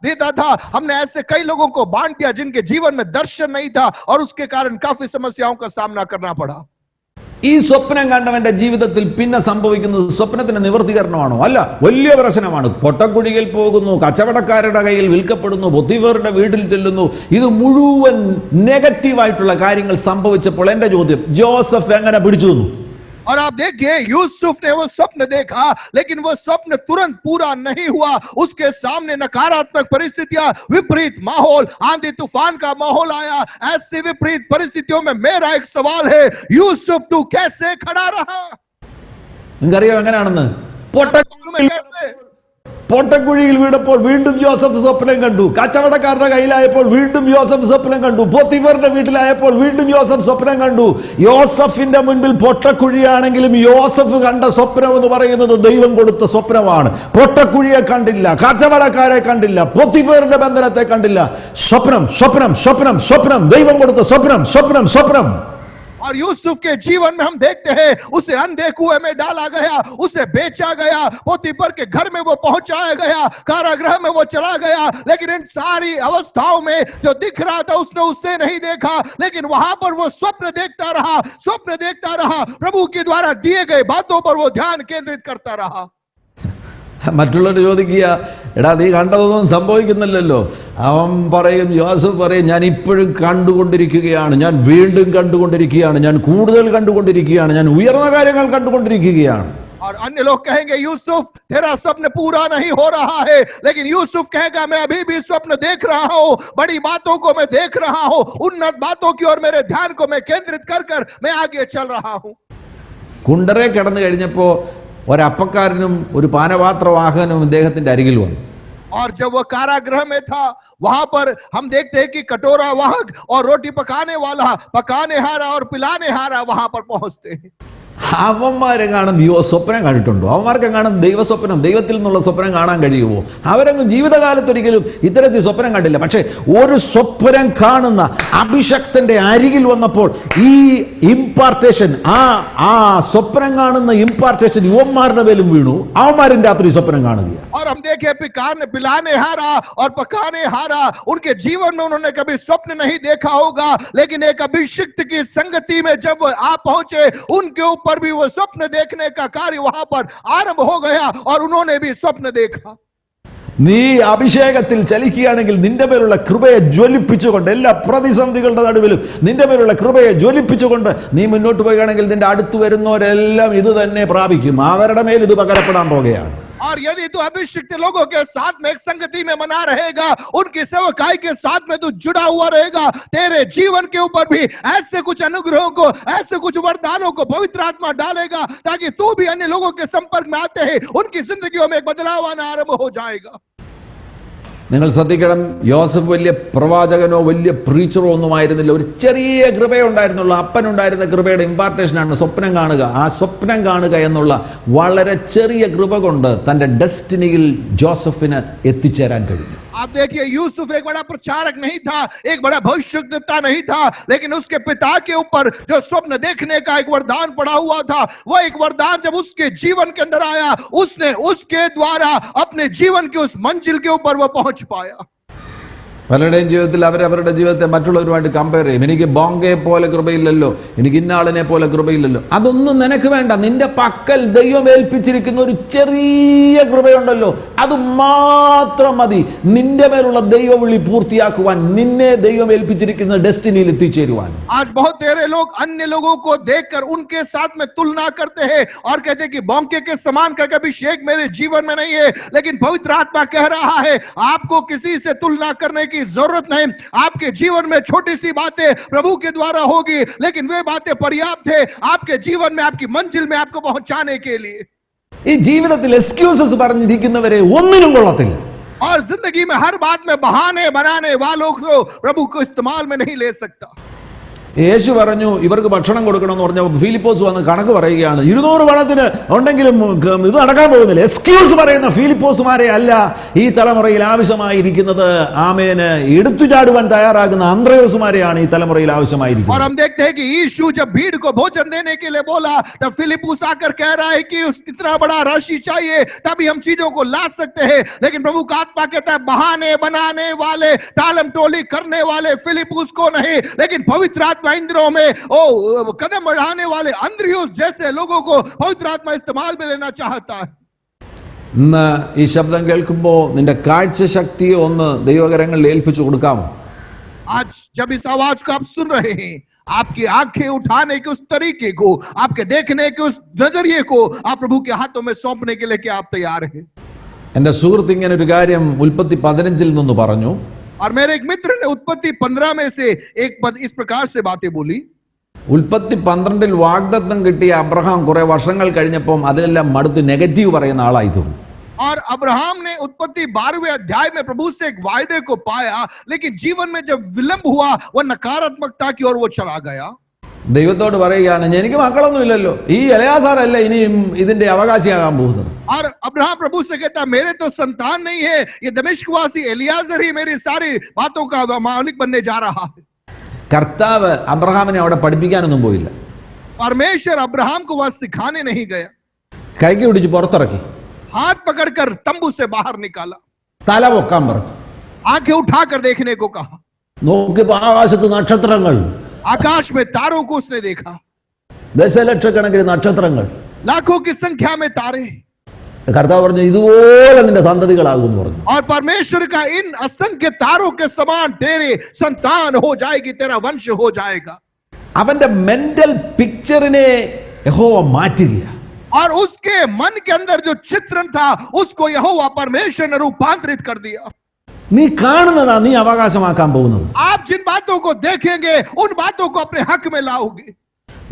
देता था, हमने ऐसे कई लोगों को बांट दिया जिनके जीवन में दर्शन नहीं था और उसके कारण काफी समस्याओं का सामना करना पड़ा। ഈ സ്വപ്നം കണ്ടവന്റെ ജീവിതത്തിൽ പിന്നെ സംഭവിക്കുന്നത് സ്വപ്നത്തിന് നിവർത്തീകരണമാണോ? അല്ല, വലിയ പ്രശ്നമാണ്. പൊട്ടക്കുഴിയിൽ പോകുന്നു, കച്ചവടക്കാരുടെ കയ്യിൽ വിൽക്കപ്പെടുന്നു, പൊത്തിഫേറിന്റെ വീട്ടിൽ ചെല്ലുന്നു. ഇത് മുഴുവൻ നെഗറ്റീവായിട്ടുള്ള കാര്യങ്ങൾ സംഭവിച്ചപ്പോൾ എന്റെ ചോദ്യം, ജോസഫ് എങ്ങനെ പിടിച്ചു നിന്നു? और आप देखिए यूसुफ ने वो स्वप्न देखा, लेकिन वो स्वप्न तुरंत पूरा नहीं हुआ। उसके सामने नकारात्मक परिस्थितियां, विपरीत माहौल, आंधी तूफान का माहौल आया। ऐसी विपरीत परिस्थितियों में मेरा एक सवाल है, यूसुफ तू कैसे खड़ा रहा? നിങ്ങൾക്കറിയാം എങ്ങനെയാണെന്ന്? मालूम है कैसे? പൊട്ടക്കുഴിയിൽ വീണപ്പോൾ വീണ്ടും യോസഫ് സ്വപ്നം കണ്ടു. കച്ചവടക്കാരുടെ കയ്യിലായപ്പോൾ വീണ്ടും യോസഫ് സ്വപ്നം കണ്ടു. പോത്തിഫറിന്റെ വീട്ടിലായപ്പോൾ വീണ്ടും യോസഫ് സ്വപ്നം കണ്ടു. യോസഫിന്റെ മുൻപിൽ പൊട്ടക്കുഴിയാണെങ്കിലും യോസഫ് കണ്ട സ്വപ്നം എന്ന് പറയുന്നത് ദൈവം കൊടുത്ത സ്വപ്നമാണ്. പൊട്ടക്കുഴിയെ കണ്ടില്ല, കച്ചവടക്കാരെ കണ്ടില്ല, പോത്തിഫറിന്റെ ബന്ധനത്തെ കണ്ടില്ല. സ്വപ്നം സ്വപ്നം സ്വപ്നം സ്വപ്നം, ദൈവം കൊടുത്ത സ്വപ്നം സ്വപ്നം സ്വപ്നം. और यूसुफ के जीवन में हम देखते हैं, उसे अंधे कुएं में डाला गया, उसे बेचा गया, पोतीफर के घर में वो पहुंचाया गया, कारागृह में वो चला गया। लेकिन इन सारी अवस्थाओं में जो दिख रहा था उसने उससे नहीं देखा, लेकिन वहां पर वो स्वप्न देखता रहा, स्वप्न देखता रहा। प्रभु के द्वारा दिए गए बातों पर वो ध्यान केंद्रित करता रहा। മറ്റുള്ളവർ ചോദിക്കുക, എടാ നീ കണ്ടതൊന്നും സംഭവിക്കുന്നില്ലല്ലോ. അവൻ പറയും, യോസഫ് പറയും, ഞാൻ ഇപ്പോഴും കണ്ടുകൊണ്ടിരിക്കുകയാണ്, ഞാൻ വീണ്ടും കണ്ടുകൊണ്ടിരിക്കുകയാണ്, ഞാൻ കൂടുതൽ കണ്ടുകൊണ്ടിരിക്കുകയാണ്, ഞാൻ ഉയർന്ന കാര്യങ്ങൾ കണ്ടുകൊണ്ടിരിക്കുകയാണ്. और अन्य लोग कहेंगे यूसुफ तेरा स्वप्न पूरा नहीं हो रहा है, लेकिन यूसुफ कहेगा मैं अभी भी स्वप्न देख रहा हूं, बड़ी बातों को मैं देख रहा हूं, उन्नत बातों की ओर मेरे ध्यान को मैं केंद्रित कर कर मैं आगे चल रहा हूं। കുണ്ടറെ കിടന്നു കഴിഞ്ഞപ്പോൾ ഒരപ്പക്കാരനും ഒരു പാനപാത്രവാഹകനും ഇദ്ദേഹത്തിന്റെ അരികിൽ വന്നു. और जब वह कारागृह में था, वहां पर हम देखते हैं कि कटोरा वाहक और रोटी पकाने वाला, पकाने हारा और पिलाने हारा वहां पर पहुंचते हैं। അവന്മാരെങ്ങാനും സ്വപ്നം കണ്ടിട്ടുണ്ടോ? അവന്മാർക്കെങ്ങാനും ദൈവസ്വപ്നം, ദൈവത്തിൽ നിന്നുള്ള സ്വപ്നം കാണാൻ കഴിയുമോ? അവരെങ്ങും ജീവിതകാലത്തൊരിക്കലും ഇത്തരത്തിൽ സ്വപ്നം കണ്ടില്ല. പക്ഷേ ഒരു സ്വപ്നം കാണുന്ന അഭിഷക്തന്റെ അരികിൽ വന്നപ്പോൾ ഈ ഇമ്പാർട്ടേഷൻ, ആ സ്വപ്നം കാണുന്ന ഇമ്പാർട്ടേഷൻ യുവന്മാരുടെ മേലും വീണു. അവന്മാരും രാത്രി സ്വപ്നം കാണുകയാണ്. और हम देखे पिलाने हारा और पकाने हारा, उनके जीवन में उन्होंने कभी स्वप्न नहीं देखा होगा, लेकिन एक अभिषिक्त की संगति में जब वो आ पहुंचे, उनके ऊपर भी वो स्वप्न देखने का कार्य वहां पर आरंभ हो गया और उन्होंने भी स्वप्न देखा। നീ അഭിഷേകത്തിൽ ചലിക്കുകയാണെങ്കിൽ നിന്റെ മേലുള്ള കൃപയെ ജ്വലിപ്പിച്ചുകൊണ്ട്, എല്ലാ പ്രതിസന്ധികളുടെ നടുവിലും നിന്റെ മേലുള്ള കൃപയെ ജ്വലിപ്പിച്ചുകൊണ്ട് നീ മുന്നോട്ട് പോവുകയാണെങ്കിൽ നിന്റെ അടുത്ത് വരുന്നവരെല്ലാം ഇത് തന്നെ പ്രാപിക്കും. അവരുടെ മേൽ ഇത് പകരപ്പെടാൻ പോകുകയാണ്. और यदि तू अभिषिक्त लोगों के साथ में एक संगति में बना रहेगा, उनकी सेवकाई के साथ में तू जुड़ा हुआ रहेगा, तेरे जीवन के ऊपर भी ऐसे कुछ अनुग्रहों को, ऐसे कुछ वरदानों को पवित्र आत्मा डालेगा, ताकि तू भी अन्य लोगों के संपर्क में आते ही उनकी जिंदगियों में एक बदलाव आना आरंभ हो जाएगा। നിങ്ങൾ ശ്രദ്ധിക്കണം, യോസഫ് വലിയ പ്രവാചകനോ വലിയ പ്രീച്ചറോ ഒന്നും ആയിരുന്നില്ല. ഒരു ചെറിയ കൃപയുണ്ടായിരുന്നുള്ളൂ. അപ്പനുണ്ടായിരുന്ന കൃപയുടെ ഇമ്പാർട്ടേഷനാണ് സ്വപ്നം കാണുക. ആ സ്വപ്നം കാണുക എന്നുള്ള വളരെ ചെറിയ കൃപ കൊണ്ട് തൻ്റെ ഡെസ്റ്റിനിയിൽ ജോസഫിന് എത്തിച്ചേരാൻ കഴിഞ്ഞു. आप देखिए, यूसुफ एक बड़ा प्रचारक नहीं था, एक बड़ा भविष्यद्वक्ता नहीं था, लेकिन उसके पिता के ऊपर जो स्वप्न देखने का एक वरदान पड़ा हुआ था, वह एक वरदान जब उसके जीवन के अंदर आया, उसने उसके द्वारा अपने जीवन की उस मंजिल के ऊपर वह पहुंच पाया। പലരുടെയും ജീവിതത്തിൽ അവരവരുടെ ജീവിതത്തെ മറ്റുള്ളവരുമായിട്ട് കമ്പയർ ചെയ്യും. എനിക്ക് ബോങ്കയെ പോലെ കൃപയില്ലല്ലോ, എനിക്ക് ഇന്നാളിനെ പോലെ കൃപയില്ലല്ലോ. അതൊന്നും നിനക്ക് വേണ്ട. നിന്റെ പക്കൽ ദൈവം ഏൽപ്പിച്ചിരിക്കുന്ന ഒരു ചെറിയ കൃപയുണ്ടല്ലോ, അത് മാത്രം മതി നിന്റെ മേലുള്ള ദൈവവിളി പൂർത്തിയാക്കുവാൻ, നിന്നെ ദൈവം ഏൽപ്പിച്ചിരിക്കുന്ന ഡെസ്റ്റിനിയിൽ എത്തിച്ചേരുവാൻ. आज बहुत तेरे लोग अन्य लोगों को देखकर उनके साथ में तुलना करते हैं और कहते हैं कि बॉन्के के समान का अभिषेक मेरे जीवन में नहीं है, लेकिन पवित्र आत्मा कह रहा है आपको किसी से तुलना करने की जरूरत नहीं। आपके जीवन में छोटी सी बातें प्रभु के द्वारा होगी, लेकिन वे बातें पर्याप्त है आपके जीवन में, आपकी मंजिल में आपको पहुंचाने के लिए। ഈ ജീവിതത്തിൽ എക്സ്ക്യൂസസ് പറഞ്ഞിരിക്കുന്നവരെ ഒന്നിനും കൊള്ളത്തില്ല. और जिंदगी में हर बात में बहाने बनाने वालों को प्रभु को इस्तेमाल में नहीं ले सकता। യേശു പറഞ്ഞു ഇവർക്ക് ഭക്ഷണം കൊടുക്കണമെന്ന് പറഞ്ഞപ്പോൾ ഫിലിപ്പോസ് വന്ന് കണക്ക് പറയുകയാണ്. 200 പണത്തിന് ഉണ്ടെങ്കിലും ഇത് നടക്കാൻ പോകുന്നില്ല. എക്സ്ക്യൂസ് പറയുന്ന ഫിലിപ്പോസുമാരെ അല്ല ഈ തലമുറയിൽ ആവശ്യമായിരിക്കുന്നത്. ആമേന് എടുത്തു ചാടുവാൻ തയ്യാറാകുന്ന അന്ത്രയോസുമാരെയാണ് ഈ തലമുറയിൽ ആവശ്യമായിരിക്കുന്നത്. और हम देखते हैं कि यीशु जब भीड़ को भोजन देने के लिए बोला, तब फिलिपुस आकर कह रहा है कि इतना बड़ा राशि चाहिए तभी हम चीजों को ला सकते हैं, लेकिन प्रभु का आत्मा कहता है बहाने बनाने वाले, टालम टोली करने वाले फिलिपुस को नहीं, लेकिन पवित्र इंद्रियों में कदम बढ़ाने वाले अंद्रियोस जैसे लोगों को पवित्र आत्मा इस्तेमाल में लेना चाहता है। ഇന്ന് ഈ ശബ്ദം കേൾക്കുമ്പോൾ നിന്റെ കാഴ്ച ശക്തിയെ ഒന്ന് ദൈവകരങ്ങളിൽ ഏൽപ്പിച്ചു കൊടുക്കാമോ? आज जब इस आवाज को आप सुन रहे हैं, आपकी आंखें उठाने के उस तरीके को, आपके देखने के उस नजरिए को आप प्रभु के हाथों में सौंपने के लिए क्या आप तैयार हैं? എൻ്റെ സുഹൃത്ത് ഇങ്ങനെ ഒരു കാര്യം ഉൽപ്പത്തി 15 നിന്ന് പറഞ്ഞു. और मेरे एक मित्र ने उत्पत्ति 15 में से एक पद इस प्रकार से बातें बोली. ഉൽപ്പത്തി 12 വാഗ്ദത്തം കിട്ടിയ അബ്രഹാം കുറെ വർഷങ്ങൾ കഴിഞ്ഞപ്പോൾ അതിലെല്ലാം മടുത്ത് നെഗറ്റീവ് പറയുന്ന ആളായി തോന്നി. और अब्राहम ने उत्पत्ति 12वें अध्याय में प्रभु से एक वायदे को पाया, लेकिन जीवन में जब विलंब हुआ वह नकारात्मकता की ओर वो चला गया. ദൈവത്തോട് പറയുകയാണ്, എനിക്ക് മക്കളൊന്നും ഇല്ലല്ലോ, ഈ എലയാസാറല്ല ഇനിയും ഇതിന്റെ അവകാശിയാകാൻ പോകുന്നത്. और अब्राहम प्रभु से कहता, मेरे तो संतान नहीं है, ये दमिश्कवासी एलियाजर ही मेरी सारी बातों का मालिक बनने जा रहा है. കർത്താവ് അബ്രഹാമിനെ അവിടെ പഠിപ്പിക്കാനൊന്നും പോയില്ല. परमेश्वर अब्राहम को वह सिखाने नहीं गया. കൈക്ക് പിടിച്ച് പുറത്തിറക്കി, हाथ पकड़कर तंबू से बाहर निकाला, തല പൊക്കാൻ പറഞ്ഞു. आंखें उठाकर देखने को कहा. നോക്കിയപ്പോൾ ആകാശത്ത് നക്ഷത്രങ്ങൾ, आकाश में तारों को उसने देखा, ദശലക്ഷക്കണക്കിന് നക്ഷത്രങ്ങൾ. लाखों की संख्या में तारे. കർത്താവ് പറഞ്ഞു, ഇതുപോലെ നിന്റെ സന്തതികളാകുമെന്ന് പറഞ്ഞു. और परमेश्वर का इन असंख्य तारों के समान तेरे संतान हो जाएगी, तेरा वंश हो जाएगा. അവന്റെ മെന്റൽ പിക്ചറിനെ യഹോവ മാറ്റുക. और उसके मन के अंदर जो चित्रण था उसको यहोवा परमेश्वर ने रूपांतरित कर दिया. നീ കാണുന്നതാ നീ അവകാശമാക്കാൻ പോകുന്നത്. आप जिन बातों को देखेंगे उन बातों को अपने हक में लाओगे.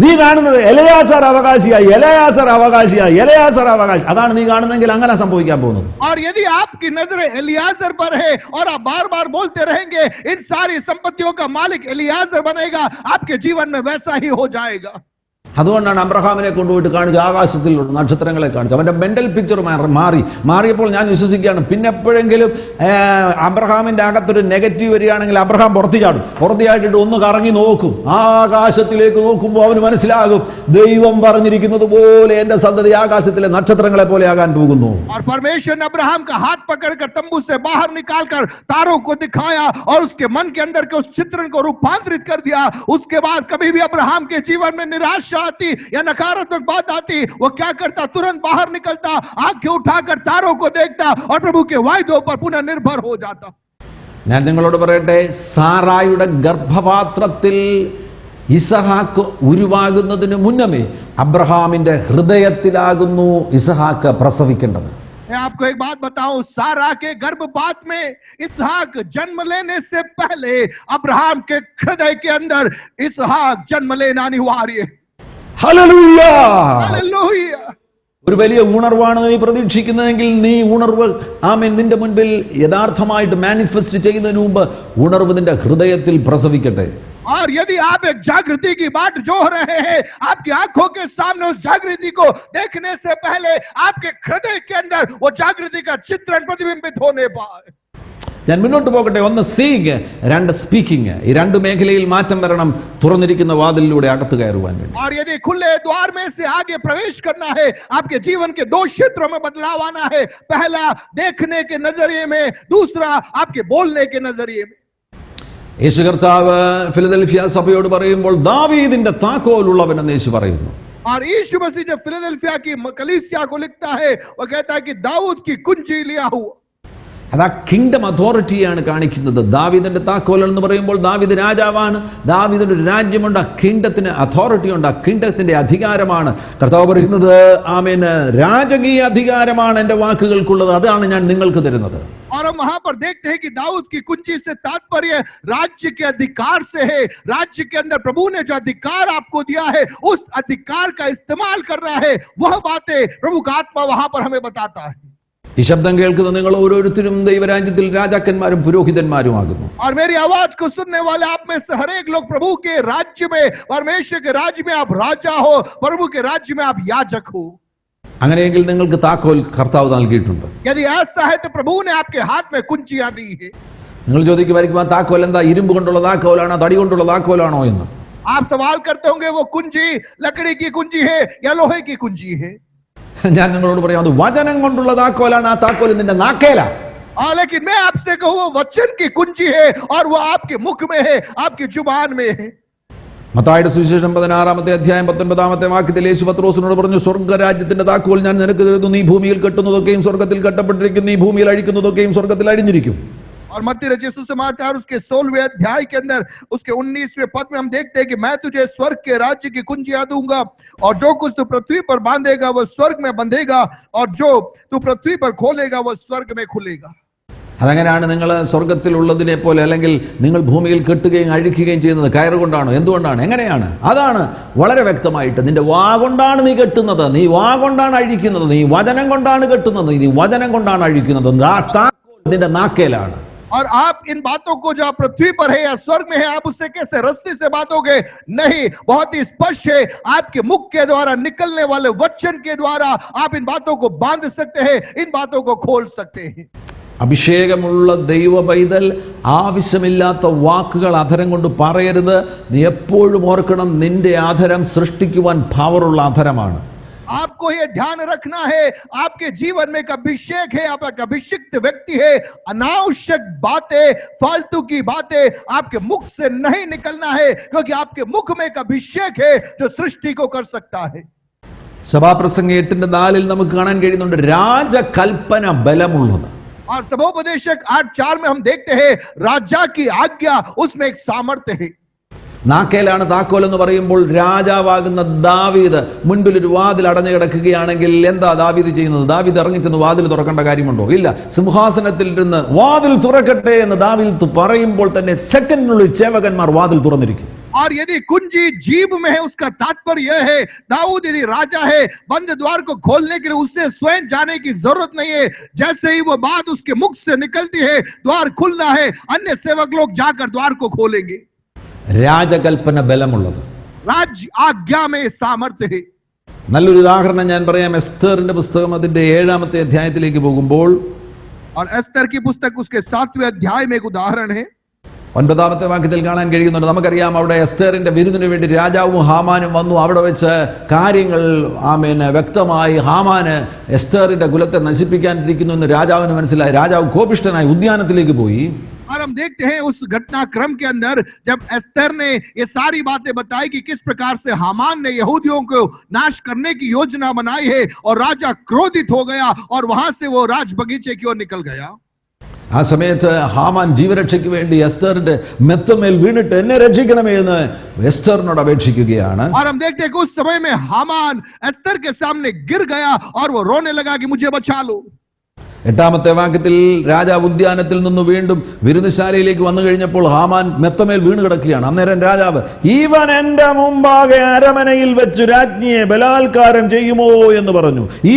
നീ കാണുന്നത് എലയാസാർ അവകാശിയായി, എലയാസാർ അവകാശിയായി, എലയാസാർ അവകാശി, അതാണ് നീ കാണുന്നെങ്കിൽ അങ്ങനെ സംഭവിക്കാൻ പോകുന്നത്. और यदि आपकी नजरें एलियाजर पर है और आप बार बार बोलते रहेंगे इन सारी संपत्तियों का मालिक एलियाजर बनेगा, आपके जीवन में वैसा ही हो जाएगा. അതുകൊണ്ടാണ് അബ്രഹാമിനെ കൊണ്ടുപോയിട്ട് കാണിച്ചു, ആകാശത്തിലുള്ള നക്ഷത്രങ്ങളെ കാണിച്ചു. അവന്റെ മെന്റൽ പിക്ചർ മാറിയപ്പോൾ ഞാൻ വിശ്വസിക്കുകയാണ്, പിന്നെ എപ്പോഴെങ്കിലും അബ്രഹാമിന്റെ അകത്തൊരു നെഗറ്റീവ് വരികയാണെങ്കിൽ അബ്രഹാം പുറത്തു ചാടും. പുറത്തു ചാടിയിട്ട് ഒന്ന് കറങ്ങി നോക്കും, ആകാശത്തിലേക്ക് നോക്കുമ്പോൾ അവന് മനസ്സിലാകും, ദൈവം പറഞ്ഞിരിക്കുന്നത് പോലെ എന്റെ സന്തതി ആകാശത്തിലെ നക്ഷത്രങ്ങളെ പോലെ ആകാൻ പോകുന്നു. और परमेश्वर ने अब्राहम का हाथ पकड़कर तंबू से बाहर निकालकर तारों को दिखाया और उसके मन के अंदर के उस चित्रण को रूपांतरित कर दिया. उसके बाद कभी भी अब्राहम के जीवन में निराशा आती या नकारात्मक बात आती, वो क्या करता, तुरंत बाहर निकलता, आंखें उठाकर तारों को देखता और प्रभु के वायदों पर पुनः निर्भर हो जाता. ഞാൻ നിങ്ങളോട് പറയട്ടെ, സാറായുടെ ഗർഭപാത്രത്തിൽ ഇസഹാക്ക് ഉരുവാകുന്നതിന് മുന്നമേ അബ്രഹാമിന്റെ ഹൃദയത്തിലാകുന്നു ഇസഹാക്ക് പ്രസവിക്കേണ്ടത്. मैं आपको एक बात बताऊं, सारा के गर्भपात में इसहाक जन्म लेने से पहले अब्राहम के हृदय के अंदर इसहाक जन्म लेना अनिवार्य है. ഹല്ലേലൂയ! हालेलुया! ഒരു വലിയ ഉണർവാണ് നീ പ്രതീക്ഷിക്കുന്നതെങ്കിൽ നീ ഉണർവ് നിന്റെ മുൻപിൽ യഥാർത്ഥമായിട്ട് മാനിഫെസ്റ്റ് ചെയ്യുന്നതിന് മുമ്പ് ഉണർവ് നിന്റെ ഹൃദയത്തിൽ പ്രസവിക്കട്ടെ. और यदि आप एक जागृति की बाट जोह रहे हैं, आपकी आंखों के सामने उस जागृति को देखने से पहले आपके हृदय के अंदर वो जागृति का चित्रण प्रतिबिंबित होने पाए. ഞാൻ മുന്നോട്ട് പോകട്ടെ. ഒന്ന് സീയിങ്, രണ്ട് സ്പീക്കിംഗ്. ഈ രണ്ട് മേഖലയിൽ മാറ്റം വരണം, തുറന്നിരിക്കുന്ന വാതിലിലൂടെ അകത്ത് കയറുവാൻ വേണ്ടി. और यदि खुले द्वार में से आगे प्रवेश करना है, आपके जीवन के दो क्षेत्रों में बदलाव आना है. पहला देखने के नजरिए में, दूसरा आपके बोलने के नजरिए में. യേശു കർത്താവ് ഫിലദൽഫിയ സഭയോട് പറയുമ്പോൾ ദാവീദിന്റെ താക്കോലുള്ളവനെന്ന് യേശു പറയുന്നു. और यीशु मसीह जब फिलाडेल्फिया की कलीसिया को लिखता है, वो कहता है कि दाऊद की कुंजी लिया हुआ. അത് ആ കിങ്ഡം അതോറിറ്റിയാണ് കാണിക്കുന്നത്. ദാവീദിന്റെ താക്കോൽ എന്ന് പറയുമ്പോൾ ദാവീദ് രാജാവാണ്, ദാവീദിന് ഒരു രാജ്യമുണ്ട്, ആ കിങ്ഡത്തിന് അതോറിറ്റി ഉണ്ട്, ആ കിങ്ഡത്തിന്റെ അധികാരമാണ്. കർത്താവ് പറയുന്നത്, ആമേൻ, രാജകീയ അധികാരമാണ് എൻ്റെ വാക്കുകൾക്കുള്ളത്, അതാണ് ഞാൻ നിങ്ങൾക്ക് തരുന്നത്. और हम वहां पर देखते हैं कि दाऊद की कुंजी से तात्पर्य राज्य के अधिकार से है. राज्य के अंदर प्रभु ने जो अधिकार आपको दिया है, उस अधिकार का इस्तेमाल कर रहा है. वह बातें प्रभु का आत्मा वहां पर हमें बताता है. ഈ ശബ്ദം കേൾക്കുന്ന നിങ്ങൾ ഓരോരുത്തരും ദൈവരാജ്യത്തിൽ രാജാക്കന്മാരും പുരോഹിതന്മാരുമാകുന്നു. और मेरी आवाज को सुनने वाले आप में से हर एक लोग प्रभु के राज्य में, परमेश्वर के राज्य में आप राजा हो, प्रभु के राज्य में आप याजक हो. അങ്ങനെയെങ്കിൽ നിങ്ങൾക്ക് താക്കോൽ കർത്താവ് നൽകിയിട്ടുണ്ട്. यदि ऐसा है तो प्रभु ने आपके हाथ में कुंजियां दी है. നിങ്ങൾ ചോദിക്കുമായിരിക്കും, ആ താക്കോൽ എന്താ, ഇരുമ്പ് കൊണ്ടുള്ള താക്കോലാണോ തടി കൊണ്ടുള്ള താക്കോലാണോ എന്ന്. आप सवाल करते होंगे वो कुंजी लकड़ी की कुंजी है या लोहे की कुंजी है. ഞാൻ നിങ്ങളോട് പറയാം, അത് വചനം കൊണ്ടുള്ള താക്കോലാണ്. ആ താക്കോൽ നിന്റെ നാക്കേല. लेकिन मैं आपसे कहूं वो वचन की कुंजी है और वो आपके मुख में है, आपकी जुबान में है. മത്തായിയുടെ സുവിശേഷം 16-ാമത്തെ അധ്യായം 19-ാമത്തെ വാക്യത്തിൽ യേശു പത്രോസിനോട് പറഞ്ഞു, സ്വർഗ്ഗരാജ്യത്തിന്റെ താക്കോൽ ഞാൻ നിനക്ക് തരുന്നു. നീ ഭൂമിയിൽ കെട്ടുന്നതൊക്കെയും സ്വർഗ്ഗത്തിൽ കെട്ടപ്പെട്ടിരിക്കും, നീ ഭൂമിയിൽ അഴിക്കുന്നതൊക്കെയും സ്വർഗ്ഗത്തിൽ അഴിഞ്ഞിരിക്കും. और मत्ती रचित सुसमाचार उसके 16वें अध्याय के अंदर उसके 19वें पद में हम देखते हैं कि मैं तुझे स्वर्ग के राज्य की कुंजियां दूंगा, और जो कुछ तू पृथ्वी पर बांधेगा वो स्वर्ग में बंधेगा, और जो तू पृथ्वी पर खोलेगा वो स्वर्ग में खुलेगा। അതങ്ങനെയാണ് നിങ്ങൾ സ്വർഗത്തിലുള്ളതിനെ പോലെ, അല്ലെങ്കിൽ നിങ്ങൾ ഭൂമിയിൽ കെട്ടുകയും അഴിക്കുകയും ചെയ്യുന്നത് കയറുകൊണ്ടാണോ? എന്തുകൊണ്ടാണ്? എങ്ങനെയാണ്? അതാണ് വളരെ വ്യക്തമായിട്ട്, നിന്റെ വാ കൊണ്ടാണ് നീ കെട്ടുന്നത്, നീ വാ കൊണ്ടാണ് അഴിക്കുന്നത്, നീ വചനം കൊണ്ടാണ് കെട്ടുന്നത്, നീ വചനം കൊണ്ടാണ് അഴിക്കുന്നത്. നിന്റെ നാക്കേലാണ്. और आप इन बातों को जो आप पृथ्वी पर है या स्वर्ग में है, आप उससे कैसे रस्सी से बांधोगे? नहीं, बहुत ही स्पष्ट है, आपके मुख के द्वारा निकलने वाले वचन के द्वारा आप इन बातों को बांध सकते हैं, इन बातों को खोल सकते हैं। അഭിഷേകമുള്ള ദൈവ പൈതൽ ആവശ്യമില്ലാത്ത വാക്കുകൾ അധരം കൊണ്ട് പറയരുത്. നീ എപ്പോഴും ഓർക്കണം, നിന്റെ അധരം സൃഷ്ടിക്കുവാൻ പവറുള്ള അധരമാണ്. आपको यह ध्यान रखना है, आपके जीवन में एक अभिषेक है, आप एक अभिषिक्त व्यक्ति है। अनावश्यक बातें, फालतू की बातें आपके मुख से नहीं निकलना है, क्योंकि आपके मुख में एक अभिषेक है जो सृष्टि को कर सकता है। സഭാപ്രസംഗം 8:4 നമുക്ക് കാണാൻ കഴിയുന്നുണ്ട് രാജകൽപ്പന ബലമുള്ളത്. और सभोपदेशक 8:4 में हम देखते हैं राजा की आज्ञा, उसमें एक सामर्थ्य है। നാക്കേലാണ് താക്കോൽ എന്ന് പറയുമ്പോൾ, രാജാവാകുന്ന ദാവീദ് മുൻപിൽ ഒരു വാതിൽ അടഞ്ഞു കിടക്കുകയാണെങ്കിൽ എന്താ ദാവീദ് ചെയ്യുന്നത്? ദാവീദ് ഇറങ്ങിച്ചെന്ന് വാതിൽ തുറക്കേണ്ട കാര്യമുണ്ടോ? ഇല്ല. സിംഹാസനത്തിൽ ഇരുന്ന് വാതിൽ തുറക്കട്ടെ എന്ന് ദാവീദ് പറയുമ്പോൾ തന്നെ സെക്കൻഡിനുള്ളിൽ സേവകന്മാർ വാതിൽ തുറന്നിരിക്കും. और यदि कुंजी जीभ में है, उसका तात्पर्य यह है, दाऊद यदि राजा है, बंद द्वार को खोलने के लिए उससे स्वयं जाने की जरूरत नहीं है। जैसे ही वो बात उसके मुख से निकलती है, द्वार खुलना है, अन्य सेवक लोग जाकर द्वार को खोलेंगे। രാജകൽപ്പന ബലമുള്ളത്. राज आज्ञा में सामर्थ्य है। നല്ലൊരു ഉദാഹരണം ഞാൻ പറയാം. എസ്തറിന്റെ പുസ്തകം അതിന്റെ 7ാമത്തെ അധ്യായത്തിലേക്ക് പോകുമ്പോൾ, और एस्तर की पुस्तक उसके 7वें अध्याय में एक उदाहरण है। 9ാമത്തെ വാക്യത്തിൽ കാണാൻ കഴിയുന്നുണ്ട്. നമുക്കറിയാം, അവിടെ എസ്തറിന്റെ വിരുന്നിന് വേണ്ടി രാജാവും ഹാമാനും വന്നു. അവിടെ വെച്ച് കാര്യങ്ങൾ വ്യക്തമായി, ഹാമാന് എസ്തറിന്റെ കുലത്തെ നശിപ്പിക്കാനിരിക്കുന്നു എന്ന് രാജാവിന് മനസ്സിലായി. രാജാവ് കോപിഷ്ഠനായി ഉദ്യാനത്തിലേക്ക് പോയി. और हम देखते हैं उस घटनाक्रम के अंदर जब एस्तर ने ये सारी बातें बताई कि किस प्रकार से हामान ने यहूदियों को नाश करने की योजना बनाई है, और राजा क्रोधित हो गया और वहां से वो राज बगीचे की ओर निकल गया। ആ സമയത്ത് ഹാമാൻ ജീവരക്ഷയ്ക്ക് വേണ്ടി എസ്തറിന്റെ മെത്തമേൽ വീണിട്ട് എന്നെ രക്ഷിക്കണമേ എന്ന് എസ്തറിനോട് അപേക്ഷിക്കുകയാണ്. और हम देखते हैं कि उस समय में हामान एस्तर के सामने गिर गया और वो रोने लगा कि मुझे बचा लो। 8ാമത്തെ വാക്യത്തിൽ രാജാവ് ഉദ്യാനത്തിൽ നിന്ന് വീണ്ടും വിരുന്നുശാലയിലേക്ക് വന്നു കഴിഞ്ഞപ്പോൾ ഹാമാൻ മെത്തമേൽ വീണ് കിടക്കുകയാണ്. അന്നേരം രാജാവ്, ഇവൻ എന്റെ മുമ്പാകെ അരമനയിൽ വെച്ച് രാജ്ഞിയെ ബലാത്കാരം ചെയ്യുമോ എന്ന് പറഞ്ഞു. ഈ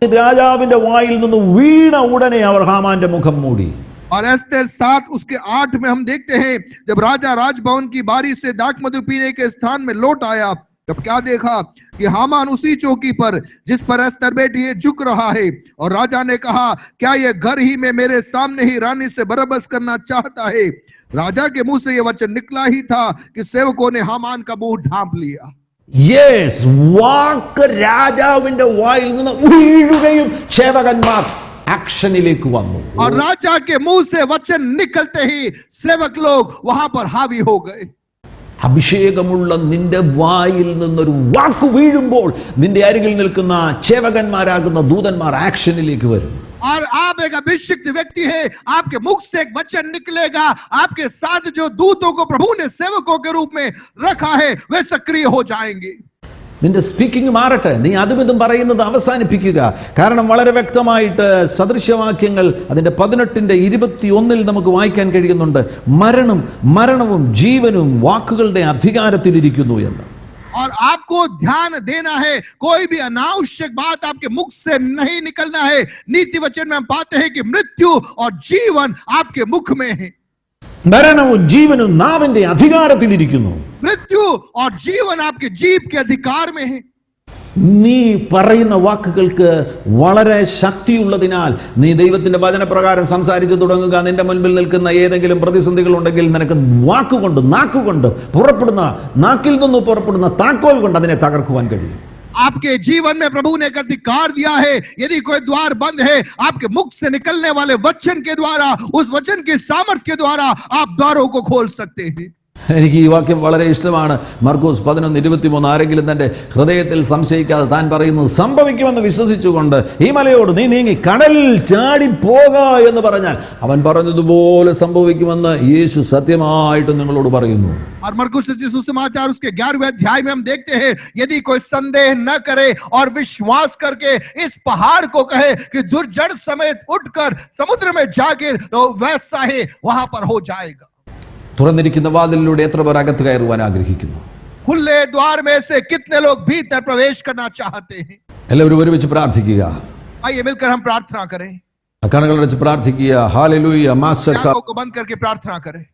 രാജാവിന്റെ വായിൽ നിന്ന് വീണ ഉടനെ അവർ ഹാമാന്റെ മുഖം മൂടി. और एस्तर 7 उसके 8 में हम देखते हैं, जब राजा राजभवन की बारी से दाख मधु पीने के स्थान में लौट आया, तब क्या देखा कि हामान उसी चौकी पर जिस पर एस्तर बैठी है झुक रहा है। और राजा ने कहा, क्या यह घर ही में मेरे सामने ही रानी से बरबस करना चाहता है? राजा के मुंह से यह वचन निकला ही था कि सेवकों ने हामान का मुंह ढांप लिया। യെസ്, വാക്ക് രാജാവിന്റെ വായിൽ നിന്ന് വീഴുകയും സേവകന്മാർ ആക്ഷനിലേക്ക് വന്നു. और राजा के मुंह से वचन निकलते ही सेवक लोग वहां पर हावी हो गए। അഭിഷേകമുള്ള നിന്റെ വായിൽ നിന്നൊരു വാക്ക് വീഴുമ്പോൾ നിന്റെ അരികിൽ നിൽക്കുന്ന സേവകന്മാരാകുന്ന ദൂതന്മാർ ആക്ഷനിലേക്ക് വരും. और आप एक अभिषिक्त व्यक्ति है, आपके मुख से एक वचन निकलेगा, आपके साथ जो दूतों को प्रभु ने सेवकों के रूप में रखा है वे सक्रिय हो जाएंगे। നിന്റെ സ്പീക്കിംഗ് മാറട്ടെ. നീ അതും ഇതും പറയുന്നത് അവസാനിപ്പിക്കുക. കാരണം വളരെ വ്യക്തമായിട്ട് സദൃശവാക്യങ്ങൾ അതിന്റെ 18:21 നമുക്ക് വായിക്കാൻ കഴിയുന്നുണ്ട്, മരണവും ജീവനും വാക്കുകളുടെ അധികാരത്തിലിരിക്കുന്നു എന്ന്. और आपको ध्यान देना है, कोई भी अनावश्यक बात आपके मुख से नहीं निकलना है। नीति वचन में हम पाते हैं कि मृत्यु और जीवन आपके मुख में है। മരണവും ജീവനും നാവിന്റെ അധികാരത്തിലിരിക്കുന്നു. मृत्यु और जीवन आपके जीभ के अधिकार में है। നീ പറയുന്ന വാക്കുകൾക്ക് വളരെ ശക്തിയുള്ളതിനാൽ നീ ദൈവത്തിന്റെ വചനപ്രകാരം സംസാരിച്ചു തുടങ്ങുക. നിന്റെ മുൻപിൽ നിൽക്കുന്ന ഏതെങ്കിലും പ്രതിസന്ധികൾ ഉണ്ടെങ്കിൽ നിനക്ക് വാക്കുകൊണ്ട്, നാക്കുകൊണ്ട് പുറപ്പെടുന്ന, നാക്കിൽ നിന്ന് പുറപ്പെടുന്ന താക്കോൽ കൊണ്ട് അതിനെ തകർക്കുവാൻ കഴിയും. आपके जीवन में प्रभु ने एक अधिकार दिया है। यदि कोई द्वार बंद है, आपके मुख से निकलने वाले वचन के द्वारा, उस वचन के सामर्थ्य के द्वारा आप द्वारों को खोल सकते हैं। എനിക്ക് ഈ വാക്യം വളരെ ഇഷ്ടമാണ്. മർക്കോസ് 11:23. ആരെങ്കിലും തൻ്റെ ഹൃദയത്തിൽ സംശയിക്കാതെ താൻ പറയുന്നത് സംഭവിക്കുമെന്ന് വിശ്വസിച്ചുകൊണ്ട് ഈ മലയോട് നീ നീങ്ങി കടലിൽ ചാടിപ്പോക എന്ന് പറഞ്ഞാൽ അവൻ പറഞ്ഞതുപോലെ സംഭവിക്കുമെന്ന് യേശു സത്യമായിട്ട് നിങ്ങളോട് പറയുന്നു. और मरकुस सुसमाचार उसके 11वें अध्याय में हम देखते हैं, यदि कोई संदेह न करे और विश्वास करके इस पहाड़ को कहे कि दुर्जड़ समेत उठकर समुद्र में जा गिर, तो वैसा ही वहां पर हो जाएगा. തുറന്നിരിക്കുന്ന വാതിലിലൂടെ എത്ര പേർ അകത്ത് കയറുവാൻ ആഗ്രഹിക്കുന്നു? खुले द्वार में से कितने लोग भीतर प्रवेश करना चाहते हैं? എല്ലാവരും ഒരുമിച്ച് പ്രാർത്ഥിക്കുക. आइए मिलकर हम प्रार्थना करें. കണ്ണുകൾ അടച്ച് പ്രാർത്ഥിക്കുക. ഹല്ലേലൂയ. आंखों को बंद करके प्रार्थना करें.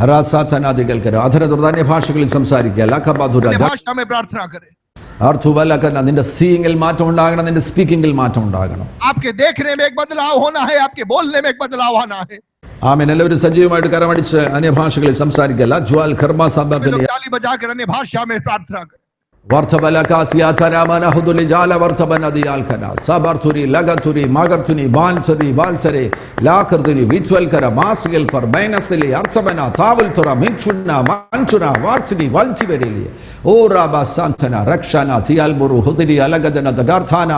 അരാസാചനാദികൾക്കര അധര തുറന്ന ഭാഷകളിൽ സംസാരിക്കുക. ലഖബാധുര भाषा में प्रार्थना करें. അർത്ഥവലകന. നിന്റെ സീയിങ്ങിൽ മാറ്റം ഉണ്ടാകണം, നിന്റെ സ്പീക്കിംഗിൽ മാറ്റം ഉണ്ടാകണം. आपके देखने में एक बदलाव होना है, आपके बोलने में एक बदलाव आना है. ആമേൻ. എല്ലാവരും സജീവമായിട്ട് കരമടിച്ച് അന്യഭാഷകളിൽ സംസാരിക്കുക. ലജ്വാൽ കർമ്മസബത്തിലെ ताली बजाकर अन्य भाषा में प्रार्थना करें. വർത്തബലകാസിയ തരാമനഹുദുലി ജാല വർത്തബനദിയാൽകന സബർതുരി ലഗതുരി മഗർതുനി ബാൻസരി വാൽസരെ ലാകർതുനി വിച്വൽകര മാസ്ഗൽ ഫർ ബൈനസലി അർച്ചബന താവൽതുറ മിൻചുന മൻചുന വാർസിനി വൽചിവരിലി ഓറാബ സാന്തന രക്ഷന തിയാൽബുറു ഹുദരി അലഗദന ദഗർഥാന.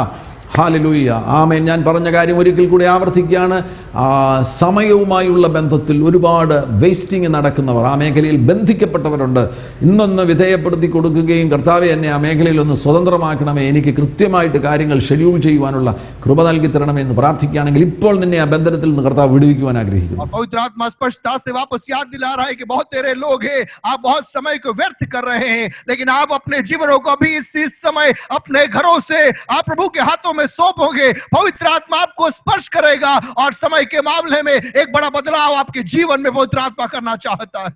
ഹാലലൂയ. ആമേൻ. ഞാൻ പറഞ്ഞ കാര്യം ഒരിക്കൽ കൂടി ആവർത്തിക്കുകയാണ്. സമയവുമായുള്ള ബന്ധത്തിൽ ഒരുപാട് വേസ്റ്റിംഗ് നടക്കുന്നവർ, ആ മേഖലയിൽ ബന്ധിക്കപ്പെട്ടവരുണ്ട്. ഇന്നൊന്ന് വിധേയപ്പെടുത്തി കൊടുക്കുകയും കർത്താവെ എന്നെ ആ മേഖലയിൽ ഒന്ന് സ്വതന്ത്രമാക്കണമേ, എനിക്ക് കൃത്യമായിട്ട് കാര്യങ്ങൾ ഷെഡ്യൂൾ ചെയ്യുവാനുള്ള കൃപ നൽകി തരണമേ എന്ന് പ്രാർത്ഥിക്കുകയാണെങ്കിൽ ഇപ്പോൾ നിന്നെ ആ ബന്ധനത്തിൽ നിന്ന് കർത്താവ് വിടുവിക്കുവാൻ ആഗ്രഹിക്കുന്നു. पवित्र आत्मा स्पष्टता से वापस याद दिला रहा है कि बहुत तेरे लोग हैं, आप बहुत समय को व्यर्थ कर रहे हैं, लेकिन आप अपने जीवनों को अभी इस समय अपने घरों से आप प्रभु के हाथों में सौंपोगे. पवित्र आत्मा आपको स्पर्श करेगा और समय के मामले में एक बड़ा बदलाव आपके जीवन में पवित्र आत्मा करना चाहता है.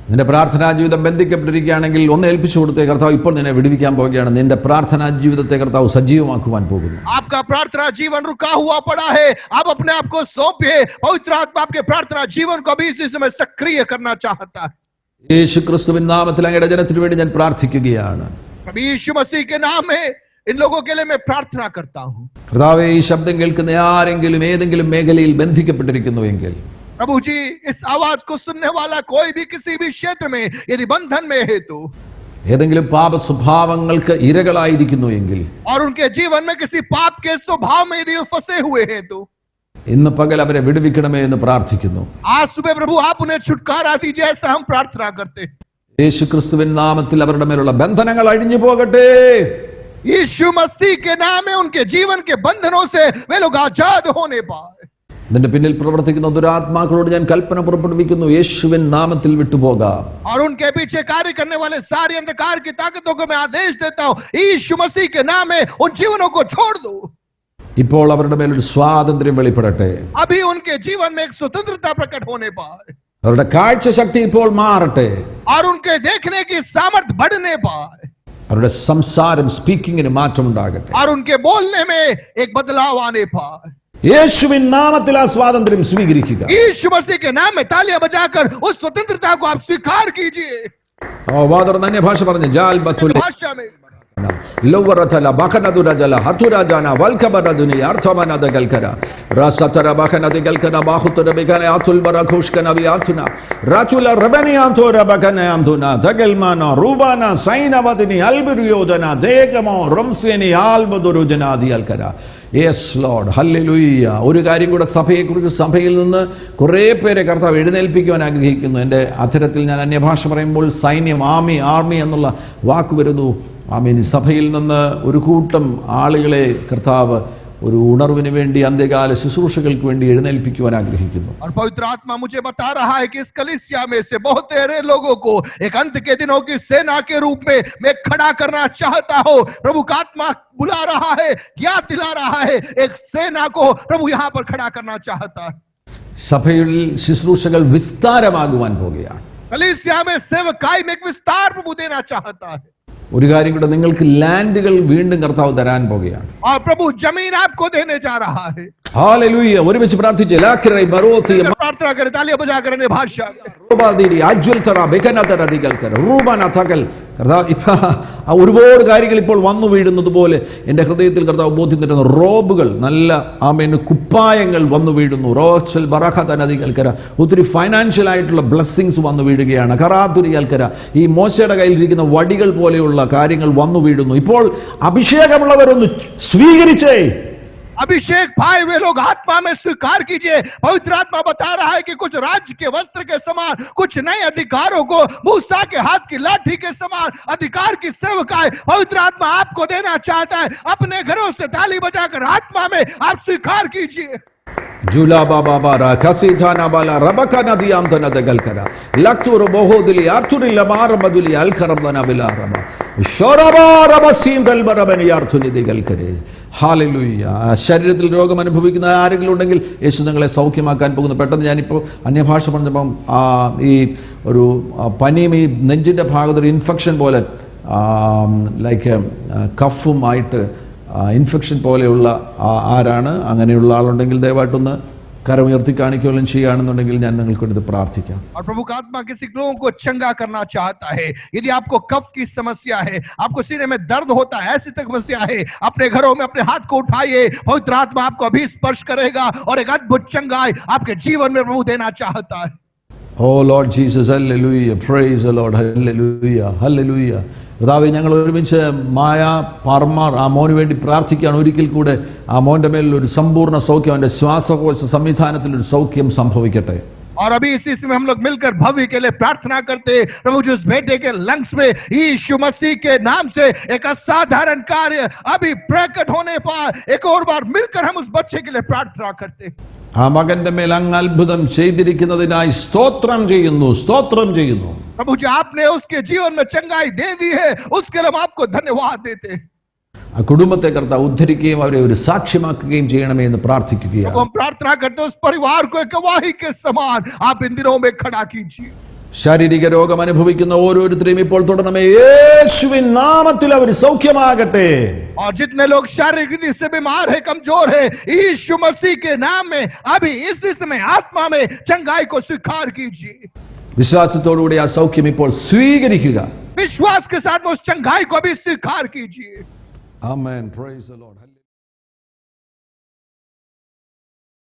നിന്റെ പ്രാർത്ഥനാ ജീവിതം ബന്ധിക്കപ്പെട്ടിരിക്കുകയാണെങ്കിൽ ഒന്ന് ഏൽപ്പിച്ചു കൊടുത്തേ. കർത്താവ് ഇപ്പോൾ നിന്നെ വിടുവിക്കാൻ പോകുകയാണ്. നിന്റെ പ്രാർത്ഥനാ ജീവിതത്തെ കർത്താവ് സജീവമാക്കുവാൻ പോകുന്നു. आपका प्रार्थना जीवन रुका हुआ पड़ा है, आप अपने आप को सौंपिए. पवित्र आत्मा आपके प्रार्थना जीवन को भी इसी समय सक्रिय करना चाहता है. യേശു ക്രിസ്തുവിൻ നാമത്തിൽ അങ്ങയുടെ ജനത്തിനു വേണ്ടി ഞാൻ പ്രാർത്ഥിക്കുകയാണ്. प्रभु यीशु मसीह के नाम में इन लोगों के लिए मैं प्रार्थना करता हूं. കർത്താവേ, ഈ ശബ്ദം കേൾക്കുന്ന ആരെങ്കിലും ഏതെങ്കിലും മേഖലയിൽ ബന്ധിക്കപ്പെട്ടിരിക്കുന്നുവെങ്കിൽ, प्रभु जी इस आवाज को सुनने वाला कोई भी किसी भी क्षेत्र में यदि बंधन में है तो, ഏതെങ്കിലും പാപ സ്വഭാവങ്ങൾക്ക് ഇരകളായിരിക്കുന്നുവെങ്കിൽ, और उनके जीवन में किसी पाप के स्वभाव में यदि फंसे हुए हैं तो ഇന്ന് പകൽ അവരെ വിടുവിക്കണമേ എന്ന് പ്രാർത്ഥിക്കുന്നു. आज सुबह प्रभु आप उन्हें छुटकारा दीजिए, ऐसा हम प्रार्थना करते हैं. യേശു ക്രിസ്തുവിൻ നാമത്തിൽ അവരുടെ മേലുള്ള ബന്ധനങ്ങൾ അഴിഞ്ഞു പോകട്ടെ. यीशु मसीह के नाम में उनके जीवन के बंधनों से वे लोग आजाद होने पाए. ഇതിന്റെ പിന്നിൽ പ്രവർത്തിക്കുന്ന ദുരാത്മാക്കളോട് ഞാൻ കൽപ്പന പുറപ്പെടുവിക്കുന്നു, യേശുവിൻ നാമത്തിൽ വിട്ടുപോകാം. और उनके पीछे कार्य करने वाले सारी अंधकार की ताकतों को मैं आदेश देता हूं, यीशु मसीह के नाम में उन जीवनों को छोड़ दो. ഇപ്പോൾ അവരുടെ മേലൊരു സ്വാതന്ത്ര്യം വെളിപ്പെടട്ടെ. अभी उनके जीवन में एक स्वतंत्रता प्रकट होने पाए. അവരുടെ കാഴ്ച ശക്തി ഇപ്പോൾ മാറട്ടെ. और उनके देखने की सामर्थ्य बढ़ने पाए. അവരുടെ സംസാരം സ്പീക്കിങ്ങിന് മാറ്റം ഉണ്ടാകട്ടെ. और उनके बोलने में एक बदलाव आने पाए. യേശുവിൻ നാമത്തിൽ ആ സ്വാതന്ത്ര്യം സ്വീകരിക്കുക. यीशु मसीह के नाम में तालियां बजाकर उस स्वतंत्रता को आप स्वीकार कीजिए. വാദർ ഭാഷ പറഞ്ഞു ജാൽ ബത്തുൽ भाषा में ലോവറതല ബഖനദുരജല ഹതുരാജന വൽകബരദുനി അർത്ഥമനദഗൽകര റസതര ബഖനദഗൽകന ബാഹുതര ബികന അതുൽ ബറഖുഷ്കന ബിയാതുന റതുല റബനിയാതോ റബകന അംതുന ദഗൽമാന റൂബാന സൈനവദിനി അൽബിറിയോദന ദേഗമോ റംസ്വേനി ആൽബദുരുജനാദി അൽകര. Yes lord, hallelujah. ഒരു കാര്യം കൂടെ സഭയെക്കുറിച്ച്, സഭയിൽ നിന്ന് കുറേ പേരെ കർത്താവ് എഴുന്നേൽപ്പിക്കുവാൻ ആഗ്രഹിക്കുന്നു. എൻ്റെ അധരത്തിൽ ഞാൻ അന്യഭാഷ പറയുമ്പോൾ സൈന്യം, ആർമി എന്നുള്ള വാക്ക് വരുന്നു. ആമീൻ. സഭയിൽ നിന്ന് ഒരു കൂട്ടം ആളുകളെ കർത്താവ് ഒരു ഉണർവിന് വേണ്ടി, അന്ത്യകാല ശുശ്രൂഷകൾക്ക് വേണ്ടി എഴുന്നേൽപ്പിക്കുവാൻ ആഗ്രഹിക്കുന്നു. और पवित्र आत्मा मुझे बता रहा है कि इस कलीसिया में से बहुत तेरे लोगों को एक अंत के दिनों की सेना के रूप में मैं खड़ा करना चाहता हूं. प्रभु का आत्मा बुला रहा है, याद दिला रहा है, एक सेना को प्रभु यहां पर खड़ा करना चाहता है. സഭയിൽ ശുശ്രൂഷകൾ വിസ്താരമാകുവാൻ പോകുകയാണ്. कलीसिया में सेवकाई में एक विस्तार प्रभु देना चाहता है. ഒരു കാര്യം കൂടെ, നിങ്ങൾക്ക് ലാൻഡുകൾ വീണ്ടും കർത്താവ് തരാൻ പോകുകയാണ്. और प्रभु जमीन आपको देने जा रहा है. ഹല്ലേലൂയ. ഒരുമിച്ച് പ്രാർത്ഥിച്ച് ലാക്കിറൈ ബറോത്തി प्रार्थना करें, तालियां बजाकर अन्य भाषा में। റൂബാദിരി അജ്വൽ തറ ബെകനതരദികൽക്കര റൂബാനതകൽ. കർത്താവ് ഇപ്പൊ ഒരുപാട് കാര്യങ്ങൾ ഇപ്പോൾ വന്നു വീഴുന്നത് പോലെ എൻ്റെ ഹൃദയത്തിൽ കർത്താവ് ബോധ്യം തരുന്ന റോബുകൾ, നല്ല ആമേൻ കുപ്പായങ്ങൾ വന്നു വീഴുന്നു. റോച്ചൽ ബറഖതനദികൽക്കര. ഒത്തിരി ഫൈനാൻഷ്യൽ ആയിട്ടുള്ള ബ്ലെസ്സിങ്സ് വന്നു വീഴുകയാണ്. കറാതുരികൽക്കര. ഈ മോശയുടെ കയ്യിലിരിക്കുന്ന വടികൾ പോലെയുള്ള കാര്യങ്ങൾ വന്നു വീഴുന്നു. ഇപ്പോൾ അഭിഷേകമുള്ളവരൊന്ന് സ്വീകരിച്ചേ. अभिषेक पाए हुए लोग आत्मा में स्वीकार कीजिए। पवित्र आत्मा बता रहा है कि कुछ राज्य के वस्त्र के समान कुछ नए अधिकारों को मूसा के हाथ की लाठी के समान अधिकार की सेवकाई पवित्र आत्मा आपको देना चाहता है। अपने घरों से ताली बजाकर आत्मा में आप स्वीकार कीजिए। जुला बाबा बारा कसीथाना बाला रबका नदियाम तनदगलकरा लक्तुर बोहोदली आर्तुरी लमार मदुली अलकरबना बिला रबा शोरबा रबसीम गलबरबनी आर्तुनी दिगलकरे. ഹാലലൂയ. ശരീരത്തിൽ രോഗം അനുഭവിക്കുന്ന ആരെങ്കിലും ഉണ്ടെങ്കിൽ യേശു നിങ്ങളെ സൗഖ്യമാക്കാൻ പോകുന്നു. പെട്ടെന്ന് ഞാനിപ്പോൾ അന്യഭാഷ പറഞ്ഞപ്പം ഈ ഒരു പനിയും ഈ നെഞ്ചിൻ്റെ ഭാഗത്തൊരു ഇൻഫെക്ഷൻ പോലെ ലൈക്ക് കഫുമായിട്ട് ഇൻഫെക്ഷൻ പോലെയുള്ള ആരാണ് അങ്ങനെയുള്ള ആളുണ്ടെങ്കിൽ ദയവായിട്ടൊന്ന് കരമുയർത്തി കാണിക്കുകയും ചെയ്യുകയാണെന്നുണ്ടെങ്കിൽ ഞാൻ നിങ്ങൾക്ക് വേണ്ടി പ്രാർത്ഥിക്കാം. और प्रभु का आत्मा किसी लोगों को चंगा करना चाहता है। यदि आपको कफ की समस्या है, आपको सीने में दर्द होता है, ऐसी तक समस्या है, अपने घरों में अपने हाथ को उठाइए। पवित्र आत्मा आपको अभी स्पर्श करेगा और एक अद्भुत चंगाई आपके जीवन में प्रभु देना चाहता है। Oh Lord Jesus, hallelujah, praise the Lord, hallelujah, hallelujah. കർത്താവേ, ഞങ്ങൾ ഒരുമിച്ച് മായ പാർമാർ ആ മോന് വേണ്ടി പ്രാർത്ഥിക്കുകയാണ്. ഒരിക്കൽ കൂടെ ആ മോൻ്റെ മേലിൽ ഒരു സമ്പൂർണ്ണ സൗഖ്യം, അവൻ്റെ ശ്വാസകോശ സംവിധാനത്തിൽ ഒരു സൗഖ്യം സംഭവിക്കട്ടെ. और अभी इसी समय हम लोग मिलकर भव्य के लिए प्रार्थना करते। प्रभु जिस बेटे के लंग्स में यीशु मसीह के नाम से एक असाधारण कार्य अभी प्रकट होने पर एक और बार मिलकर हम उस बच्चे के लिए प्रार्थना करते। ആ മകന്റെ മേൽ അങ്ങ് അത്ഭുതം ചെയ്തിരിക്കുന്നതിനായി സ്തോത്രം ചെയ്യുന്നു, സ്തോത്രം ചെയ്യുന്നു. प्रभु जी, आपने उसके जीवन में चंगाई दे दी है, उसके लिए हम आपको धन्यवाद देते हैं। ആ കുടുംബത്തെ കർത്താവ് ഉദ്ധരിക്കുകയും അവരെ ഒരു സാക്ഷ്യമാക്കുകയും ചെയ്യണമേ എന്ന് പ്രാർത്ഥിക്കുകയാണ്. हम प्रार्थना करते हैं उस परिवार को एक गवाही के समान आप इन दिनों में खड़ा कीजिए। ശാരീരിക രോഗം അനുഭവിക്കുന്ന ഓരോരുത്തരെയും ഇപ്പോൾ തുടരണമേ. യേശുവിൻ നാമത്തിൽ അവർ സൗഖ്യമാകട്ടെ. और जितने लोग शारीरिक रीति से बीमार है, कमजोर है, यीशु मसीह के नाम में अभी इसी समय आत्मा में चंगाई को स्वीकार कीजिए। വിശ്വാസത്തോടുകൂടി ആ സൗഖ്യം ഇപ്പോൾ സ്വീകരിക്കുക. विश्वास के साथ में उस चंगाई को भी स्वीकार कीजिए। ആമേൻ. Praise the Lord.